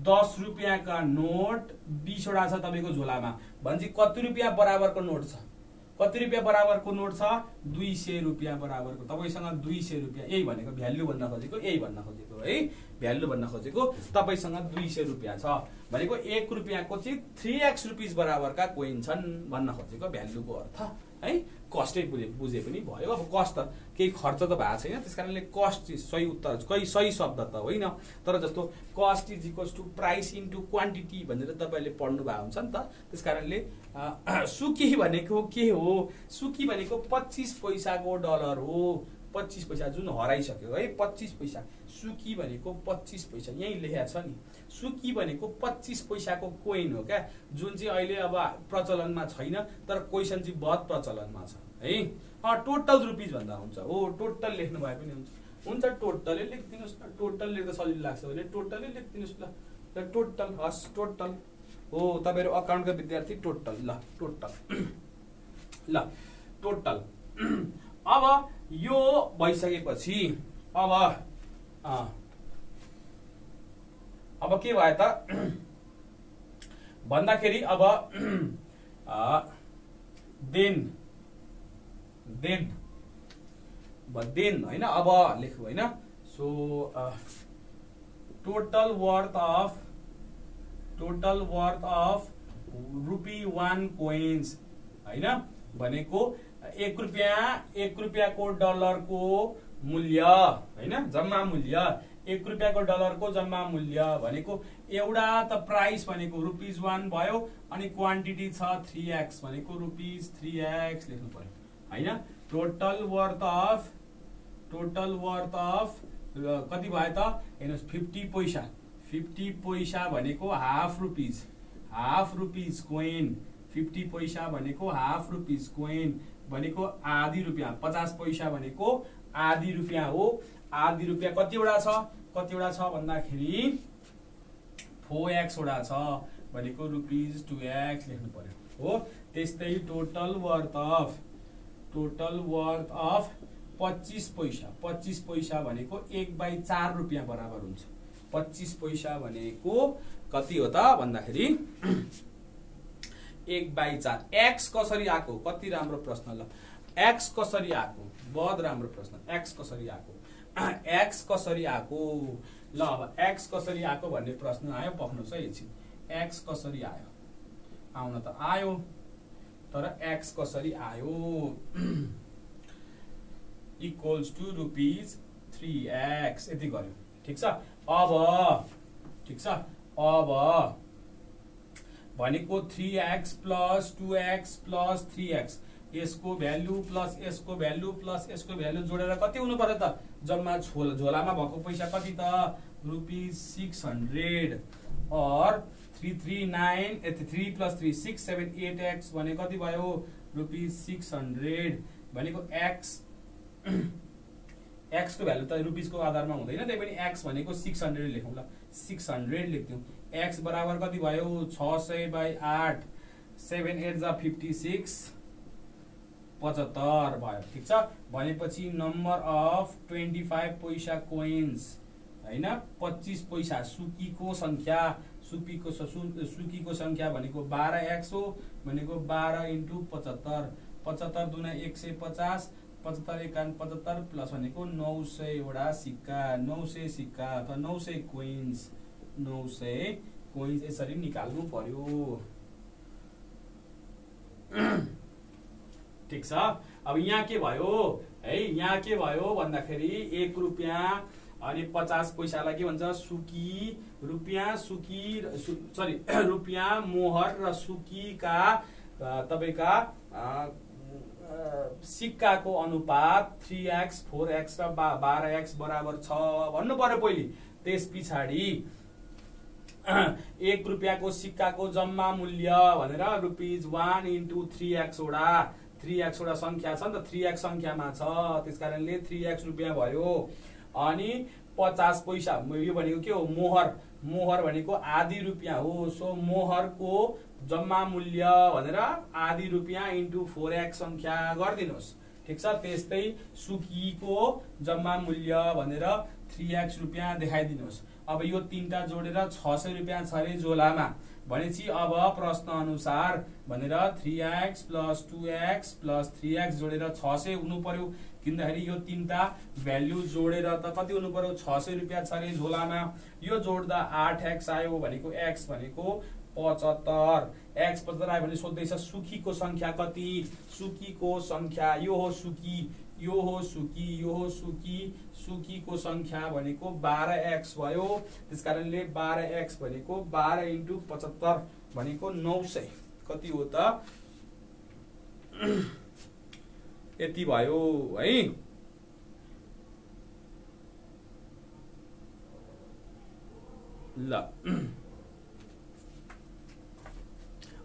10 रुपियाँका नोट 20 वटा छ तपाईको झोलामा भनेपछि कति रुपियाँ बराबरको नोट छ, कति रुपियाँ बराबरको नोट छ, 200 रुपियाँ बराबरको। तपाईसँग 200 रुपियाँ, यही भनेको भ्यालु भन्न खोजेको, यही भन्न खोजेको है, भ्यालु भन्न खोजेको। तपाईसँग 200 रुपियाँ छ भनेको 1 रुपियाँको चाहिँ 3x रुपिस बराबरका कोइन छन् भन्न खोजेको भ्यालुको अर्थ है। कस्टै बुझे पनि भयो। अब कस्ट त केही खर्च त भएको छैन, त्यसकारणले कस्ट चाहिँ सही उत्तर, कही सही शब्द त होइन। तर जस्तो cost is equals to price into quantity भनेर तपाईले पढ्नु भएको हुन्छ नि त। त्यसकारणले सुकी भनेको के हो, सुकी भनेको 25 पैसाको डलर हो। 25 पैसा जुन हराइसक्यो है, 25 पैसा। सुकी भनेको 25 पैसा, यही लेखेको छ नि। सुकी भनेको 25 पैसाको कोइन हो क्या, जुन चाहिँ अहिले अब प्रचलनमा छैन, तर क्वेसन चाहिँ बहुत प्रचलनमा छ है। टोटल रुपिज भन्दा हुन्छ, हो टोटल लेख्नु भए पनि हुन्छ, टोटलै लेखिदिनुहोस् न। टोटल लेख्दा सजिलो लाग्छ भने टोटलै लेखिदिनुहोस् ल। टोटल, हस् टोटल हो, तपाईहरु अकाउन्टका विद्यार्थी टोटल, ल टोटल, ल टोटल। अब यो भइसकेपछि अब के भयो त भन्दाखेरि अब देन हैन, अब लेख्नु हैन। So total worth of rupee 1 coins हैन भनेको 1 रुपियाँको डलरको मूल्य हैन, जम्मा मूल्य 1 रुपियाँको डलरको जम्मा मूल्य भनेको एउटा त प्राइस भनेको रुपीज 1 भयो, अनि क्वान्टिटी छ 3x भनेको रुपीज 3x लेख्नु पर्यो हैन। टोटल वर्थ अफ कति भयो त हेर्नुस्, 50 पैसा। 50 पैसा भनेको हाफ रुपीज कोइन। 50 पैसा भनेको हाफ रुपीज कोइन भनेको आधी रुपियाँ। 50 पैसा भनेको आधी रुपियाँ हो। आधी रुपियाँ कतिवटा छ भन्दाखेरि 4x वटा छ भनेको रुपीज 2x लेख्नु पर्यो हो। त्यस्तै टोटल वर्थ अफ 25 पैसा। 25 पैसा भनेको 1/4 रुपियाँ बराबर हुन्छ। 25 पैसा भनेको कति हो त भन्दाखेरि 1/4। x कसरी आको, कति राम्रो प्रश्न ल। x कसरी आको, बहुत राम्रो प्रश्न। x कसरी आको, x कसरी आको ल। अब x कसरी आको भन्ने प्रश्न आयो, पक्नुस् है एकछिन। x कसरी आयो, आउन त आयो, तर x कसरी आयो इक्वल्स टु रुपीज 3x यति गर्यो। ठिक छ। अब ठिक छ, अब भनेको 3x plus 2x plus 3x यसको भ्यालु प्लस यसको भ्यालु प्लस यसको भ्यालु जोडेर कति हुनु पर्यो त? जम्मा झोलामा भएको पैसा कति त? ₹600 और 3 प्लस 3 6 7 8x भने कति भयो? ₹600 भनेको x को भ्यालु त रुपिसको आधारमा हुँदैन, त्यही पनि x भनेको 600 लेखौँ ल। 600 लेख्दिउँ। x बराबर कति भयो? 600/8 7 8 जा 56 75 भयो। ठिक छ। भनेपछि नम्बर अफ 25 पैसा कोइन्स हैन, 25 पैसा सुकीको संख्या, सुकीको संख्या भनेको 12x हो, भनेको 12 × 75 75 दुना 150 75 एकान 75 प्लस भनेको 900 वटा सिक्का, 900 सिक्का अथवा 900 कोइन्स, 900 कोइन्स यसरी निकाल्नु पर्यो। ठिक छ। अब यहाँ के भयो है? यहाँ के भयो भन्दाखेरि ₹1 अनि 50 पैसालाई के भन्छ? सुकी, रुपियाँ मोहर र सुकीका तपाईका सिक्काको अनुपात 3x 4x र 12x बराबर छ भन्नु पर्यो पहिले। त्यस पछाडि ₹1 को सिक्काको जम्मा मूल्य भनेर ₹1 × 3x वटा 3x वटा संख्या छ नि त, 3x संख्यामा छ, त्यसकारणले 3x रुपियाँ भयो। अनि 50 पैसा यो भनेको के हो? मोहर, मोहर भनेको आधी रुपियाँ हो। सो मोहरको जम्मा मूल्य भनेर आधी रुपियाँ × 4x संख्या गरिदिनुहोस्। ठिक छ। त्यस्तै सुकीको जम्मा मूल्य भनेर 3x रुपियाँ देखाइदिनुहोस्। अब यो तीनटा जोडेर 600 रुपियाँ छ रे झोलामा भनेपछि अब प्रश्न अनुसार भनेर 3x plus 2x plus 3x जोडेर 600 हुनु पर्यो, किनभने यो तीनटा भ्यालु जोडेर त कति हुनु पर्यो? 600 रुपियाँ छ रे झोलामा। यो जोड्दा 8x आयो भनेको x भनेको 75, x 75 आयो भने सोध्दैछ सुकीको संख्या कति? सुकीको संख्या यो हो सुकी, यो हो सुकी, यो हो सुकी, सुकीको संख्या भनेको 12x भयो। त्यसकारणले 12x भनेको 12 × 75 भनेको 900 कति हो त? यति भयो है। ल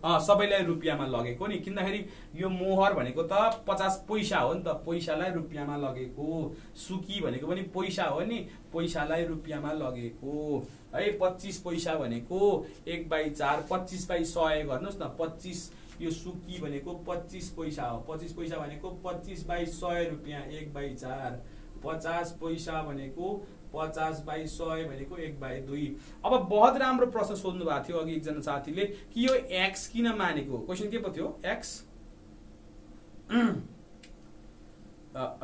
सबैलाई रुपियाँमा लगेको नि, किनभने यो मोहर भनेको त 50 पैसा हो नि त, पैसालाई रुपियाँमा लगेको। सुकी भनेको पनि पैसा हो नि, पैसालाई रुपियाँमा लगेको है। 25 पैसा भनेको 1/4 25/100 गर्नुहोस् न। 25 यो सुकी भनेको 25 पैसा हो। 25 पैसा भनेको 25/100 रुपियाँ 1/4। 50 पैसा भनेको 50/100 भनेको 1/2। अब बहुत राम्रो प्रश्न सोध्नु भएको थियो अघि एकजना साथीले कि यो x किन मानेको? क्वेशन के पो थियो? x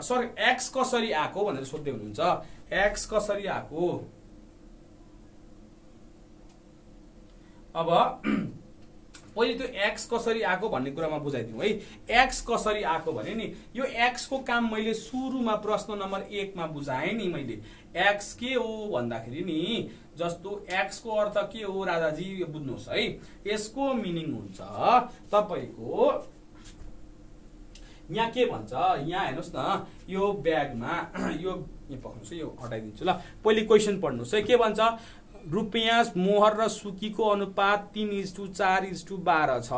सरी x कसरी आको भनेर सोध्दै हुनुहुन्छ। x कसरी आको? अब पहिले त्यो x कसरी आको भन्ने कुरामा बुझाइदिउँ है। x कसरी आको भने नि यो x को काम मैले सुरुमा प्रश्न नम्बर 1 मा बुझाएँ नि मैले। x के हो भन्दाखेरि नि जस्तो x को अर्थ के हो राजाजी यो बुझ्नुहोस् है। यसको मिनिङ हुन्छ तपाईको यहाँ के भन्छ, यहाँ हेर्नुस् न यो ब्यागमा यो पक्नुस् यो हटाइदिन्छु ल। पहिले क्वेशन पढ्नुस् है। के भन्छ? रुपियाँ मोहर र सुकीको अनुपात 3:4:12 छ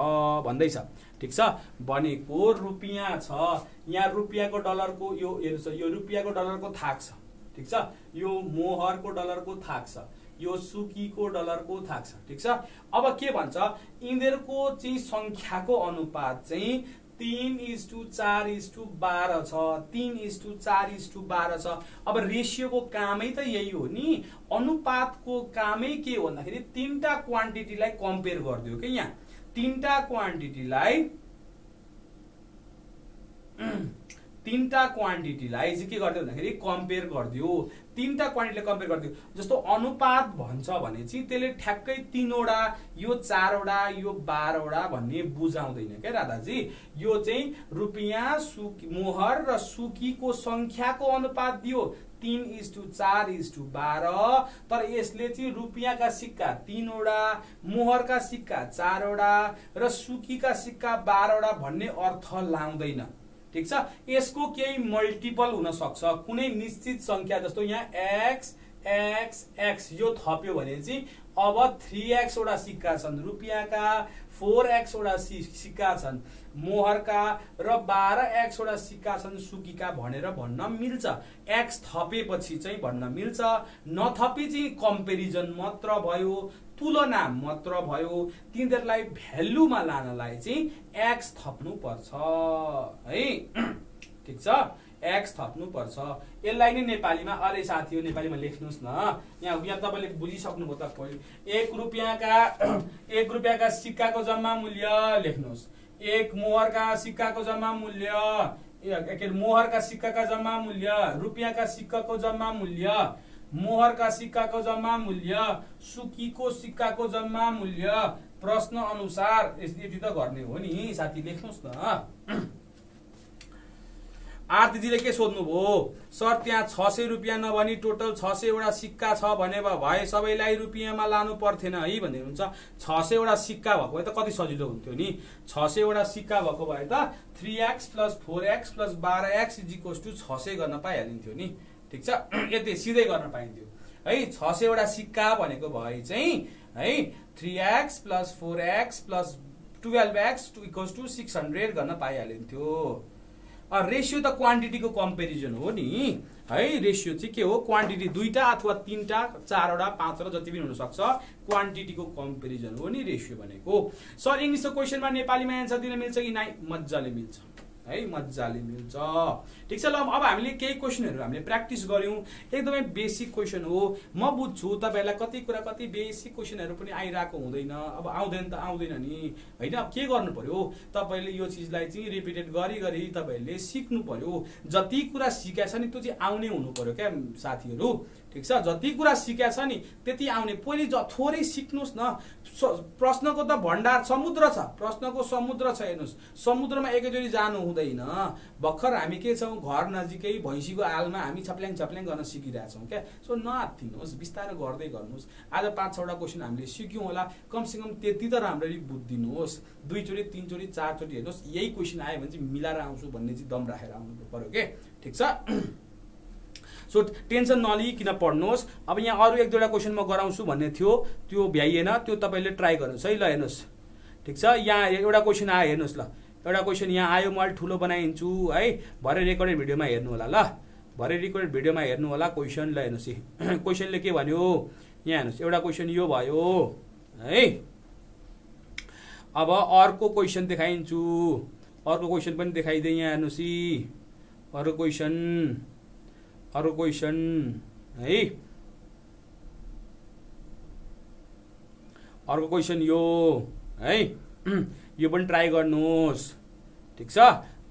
भन्दैछ। ठिक छ। भनेको रुपियाँ छ, यहाँ रुपियाँको डलरको यो हेर्नुस्, यो रुपियाँको डलरको थाक छ। ठिक छ। यो मोहरको डलरको थाक छ, यो सुकीको डलरको थाक छ। ठिक छ। अब के भन्छ? यिनीहरूको चाहिँ संख्याको अनुपात चाहिँ 3:4:12 छ। 3:4:12 छ। अब रेशियोको कामै त यही हो नि। अनुपातको कामै के हो भन्दाखेरि तीनटा क्वान्टिटीलाई कम्पेयर गरिदियो के। यहाँ तीनटा क्वान्टिटीलाई चाहिँ के गरिदियो भन्दाखेरि कम्पेयर गरिदियो। तीनटा क्वान्टिटीलाई कम्पेयर गरिदियो। जस्तो अनुपात भन्छ भने चाहिँ त्यसले ठ्याक्कै 3 वटा, यो 4 वटा, यो 12 वटा भन्ने बुझाउँदैन के राधाजी। यो चाहिँ रुपियाँ मोहर र सुकीको संख्याको अनुपात दियो 3:4:12 तर यसले चाहिँ रुपियाँका सिक्का 3 वटा, मोहरका सिक्का 4 वटा र सुकीका सिक्का 12 वटा भन्ने अर्थ लाउँदैन। ठीक छ, यसको केही मल्टिपल हुन सक्छ, कुनै निश्चित संख्या जस्तो यहाँ x यो थप्यो भने चाहिँ अब 3x वटा सिक्का छन् रुपियाँका, 4x वटा सिक्का छन् मोहरका र 12x वटा सिक्का छन् सुकीका भनेर भन्न मिल्छ। x थपेपछि चाहिँ भन्न मिल्छ, नथपी चाहिँ कम्पेरिजन मात्र भयो, तुलना मात्र भयो। तिनीहरूलाई भ्यालुमा लानलाई चाहिँ x थप्नु पर्छ है। ठीक छ, x थप्नु पर्छ। यसलाई नै नेपालीमा, अरे साथीहरु नेपालीमा लेख्नुस् न। यहाँ तपाईले बुझिसक्नुभयो त। पहिलो 1 रुपियाँका सिक्काको जम्मा मूल्य लेख्नुस्, 1 मोहरका सिक्काको जम्मा मूल्य, मोहरका सिक्काका जम्मा मूल्य, रुपियाँका सिक्काको जम्मा मूल्य, मोहरका सिक्काको जम्मा मूल्य, सुकीको सिक्काको जम्मा मूल्य प्रश्न अनुसार यति त गर्ने हो नि साथी, लेख्नुस् न। आरतीजीले के सोध्नु भयो सर, त्यहाँ 600 रुपियाँ नभनी टोटल 600 वटा सिक्का छ भने भए सबैलाई रुपियाँमा लानु पर्थेन है भन्ने हुन्छ। 600 वटा सिक्का भएको भए त कति सजिलो हुन्थ्यो नि। 600 वटा सिक्का भएको भए त 3x + 4x + 12x = 600 गर्न पाइहालिन्थ्यो नि। ठीक छ, यति सिधै गर्न पाइन्थ्यो है। 600 वटा सिक्का भनेको भए चाहिँ है 3x + 4x + 12x = 600 गर्न पाइहालिन्थ्यो। रेशियो त क्वान्टिटीको कम्पेरिजन हो नि है। रेशियो चाहिँ के हो, क्वान्टिटी 2टा अथवा 3टा 4 वटा 5 वटा जति पनि हुन सक्छ, क्वान्टिटीको कम्पेरिजन हो नि रेशियो भनेको। सर इंग्लिशको क्वेशनमा नेपालीमा एन्सर दिन मिल्छ कि नाइ? मज्जाले मिल्छ है, मज्जाले मिल्छ। ठीक छ, ल अब हामीले केही क्वेशनहरु हामीले प्र्याक्टिस गर्यौं। एकदमै बेसिक क्वेशन हो, म बुझ्छु तपाईहरुलाई कति कुरा कति बेसिक क्वेशनहरु पनि आइराको हुँदैन। अब आउँदैन त आउँदैन नि हैन। के गर्नु पर्यो, तपाईले यो चीजलाई चाहिँ रिपिटेड गरी तपाईहरुले सिक्नु पर्यो। जति कुरा सिकेको छ नि त्यो चाहिँ आउने हुनु पर्यो क्या साथीहरु। ठीक छ, जति कुरा सिकेको छ नि त्यति आउने। पहिले थोरै सिक्नुस् न। प्रश्नको त भण्डार समुद्र छ, प्रश्नको समुद्र छ। हेर्नुस्, समुद्रमा एकैचोटी जानु हुँदैन। भर्खर हामी के छौं, घर नजिकै भैँसीको आलमा हामी छप्ल्याङ गर्न सिकिरहेछौं क्या। सो नआत्तिनुस्, बिस्तारै गर्दै गर्नुस्। आज 5-6 वटा क्वेशन हामीले सिक्यौं होला, कमसेकम त्यति त राम्ररी बुझ्दिनुस्। 2 चोटी 3 चोटी 4 चोटी हेर्नुस्, यही क्वेशन आयो भने चाहिँ मिलाएर आउँछु भन्ने चाहिँ दम राखेर आउनु पर्यो के। ठीक छ, सो टेन्सन नलिकन पढ्नुहोस्। अब यहाँ अरु 1-2 क्वेशन म गराउँछु भन्ने थियो, त्यो भ्याइएन, त्यो तपाईले ट्राई गर्नुस् है। ल हेर्नुस्, ठीक छ, यहाँ एउटा क्वेशन आयो हेर्नुस्। ल एउटा क्वेशन यहाँ आयो, म अलि ठुलो बनाइन्छु है। भरे रेकर्डेड भिडियोमा हेर्नु होला। ल भरे रेकर्डेड भिडियोमा हेर्नु होला क्वेशन। ल हेर्नुस्, क्वेशनले के भन्यो यहाँ हेर्नुस्। एउटा क्वेशन यो भयो है। अब अर्को क्वेशन देखाइन्छु, अर्को क्वेशन पनि देखाइदिए। यहाँ हेर्नुस्, अर्को क्वेशन है। अर्को क्वेशन यो है, यो पनि ट्राई गर्नुहोस्। ठीक छ,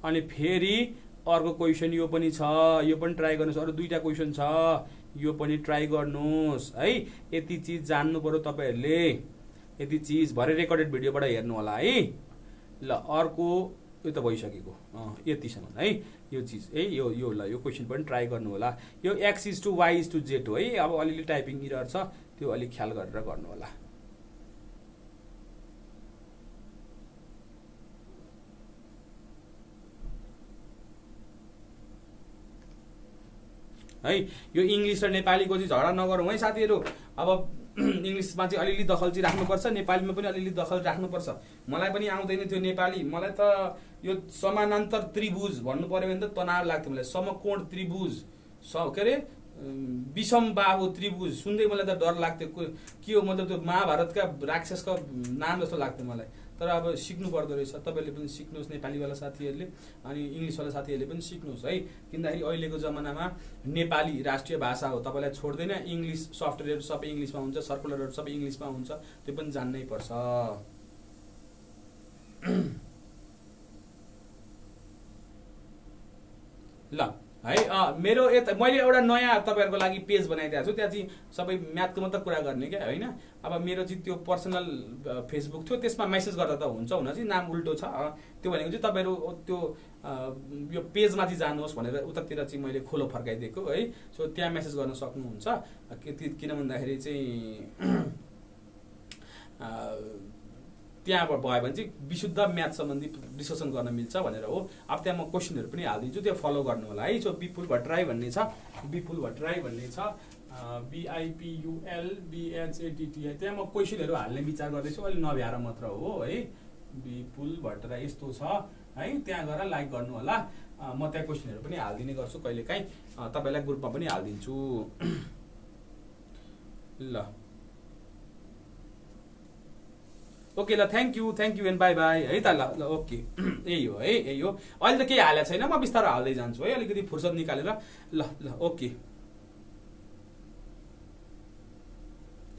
अनि फेरि अर्को क्वेशन यो पनि छ, यो पनि ट्राई गर्नुहोस्। अरु 2टा क्वेशन छ, यो पनि ट्राई गर्नुहोस् है। यति चीज जान्नु पर्यो तपाईहरुले, यति चीज भरे रेकर्डेड भिडियोबाट हेर्नु होला है। ल अर्को यो त भइसकेको, यतिसम्म है यो चीज है। यो ल यो क्वेशन पनि ट्राई गर्नु होला। यो x = y = z हो है। अब अलिअलि टाइपिङ एरर छ, त्यो अलि ख्याल गरेर गर्नु होला है। यो इंग्लिश र नेपालीको चाहिँ झगडा नगरौँ है साथीहरु। अब इंग्लिशमा चाहिँ अलिअलि दखल चाहिँ राख्नुपर्छ, नेपालीमा पनि अलिअलि दखल राख्नुपर्छ। मलाई पनि आउँदैन थियो नेपाली, मलाई त यो समानान्तर त्रिभुज भन्नु पर्यो भने त तनाव लाग्थ्यो मलाई। समकोण त्रिभुज, के अरे विषम बाहु त्रिभुज सुन्दै मलाई त डर लाग्थ्यो। के हो मतलब त्यो महाभारतका राक्षसको नाम जस्तो लाग्थ्यो मलाई। तर अब सिक्नु पर्दो रहेछ। तपाईले पनि सिक्नुस्, नेपालीवाला साथीहरुले, अनि इंग्लिशवाला साथीहरुले पनि सिक्नुस् है। किनकि अहिलेको जमानामा नेपाली राष्ट्रिय भाषा हो, तपाईलाई छोड्दैन। इंग्लिश सफ्टवेयरहरु सबै इंग्लिशमा हुन्छ, सर्कुलरहरु सबै इंग्लिशमा हुन्छ, त्यो पनि जान्नै पर्छ। ल है। मेरो यता मैले एउटा नयाँ तपाईँहरूको लागि पेज बनाइदिएको छु, त्यहाँ चाहिँ सबै म्याथको मात्र कुरा गर्ने क्या होइन। अब मेरो चाहिँ त्यो पर्सनल फेसबुक थियो, त्यसमा मेसेज गर्दा त हुन्छ, हुन चाहिँ नाम उल्टो छ। त्यो भनेको चाहिँ तपाईँहरू त्यो यो पेजमा चाहिँ जानुहोस् भनेर उतातिर चाहिँ मैले खोलो फर्काइदिएको है। सो त्यहाँ मेसेज गर्न सक्नुहुन्छ। किन भन्दाखेरि चाहिँ त्यहाँबाट भयो भने चाहिँ विशुद्ध म्याथ सम्बन्धी डिस्कसन गर्न मिल्छ भनेर हो। अब त्यहाँ म क्वेसनहरू पनि हालिदिन्छु, त्यो फलो गर्नु होला है। सो विपुल भट्टराई भन्ने छ, विपुल भट्टराई भन्ने छ, BIPULBHATTI। त्यहाँ म क्वेसनहरू हाल्ने विचार गर्दैछु, अहिले नभ्याएर मात्र हो है। विपुल भट्टराई यस्तो छ है, त्यहाँ गएर लाइक गर्नु होला। म त्यहाँ क्वेसनहरू पनि हालिदिने गर्छु, कहिलेकाहीँ तपाईँलाई ग्रुपमा पनि हालिदिन्छु ल। ओके ल, thank you and by by है त ल। ओके यही हो है, यही हो। अहिले त केही हालेको छैन, म बिस्तारै हाल्दै जान्छु है, अलिकति फुर्सद निकालेर ल ल। ओके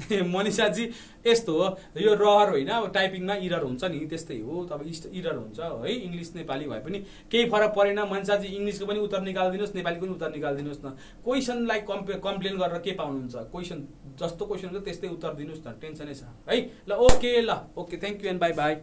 मनिषाजी यस्तो हो, यो रहर होइन, अब टाइपिङमा इरर हुन्छ नि, त्यस्तै हो। तपाईँ इरर हुन्छ है, इङ्ग्लिस नेपाली भए पनि केही फरक परेन। मनिषाजी इङ्ग्लिसको पनि उत्तर निकालिदिनुहोस्, नेपालीको पनि उत्तर निकालिदिनुहोस् न। क्वेसनलाई कम्प्लेन गरेर के पाउनुहुन्छ? क्वेसन जस्तो क्वेसन हुन्छ त्यस्तै उत्तर दिनुहोस् न, टेन्सनै छ है ल। ओके ल, okay thank you and by by.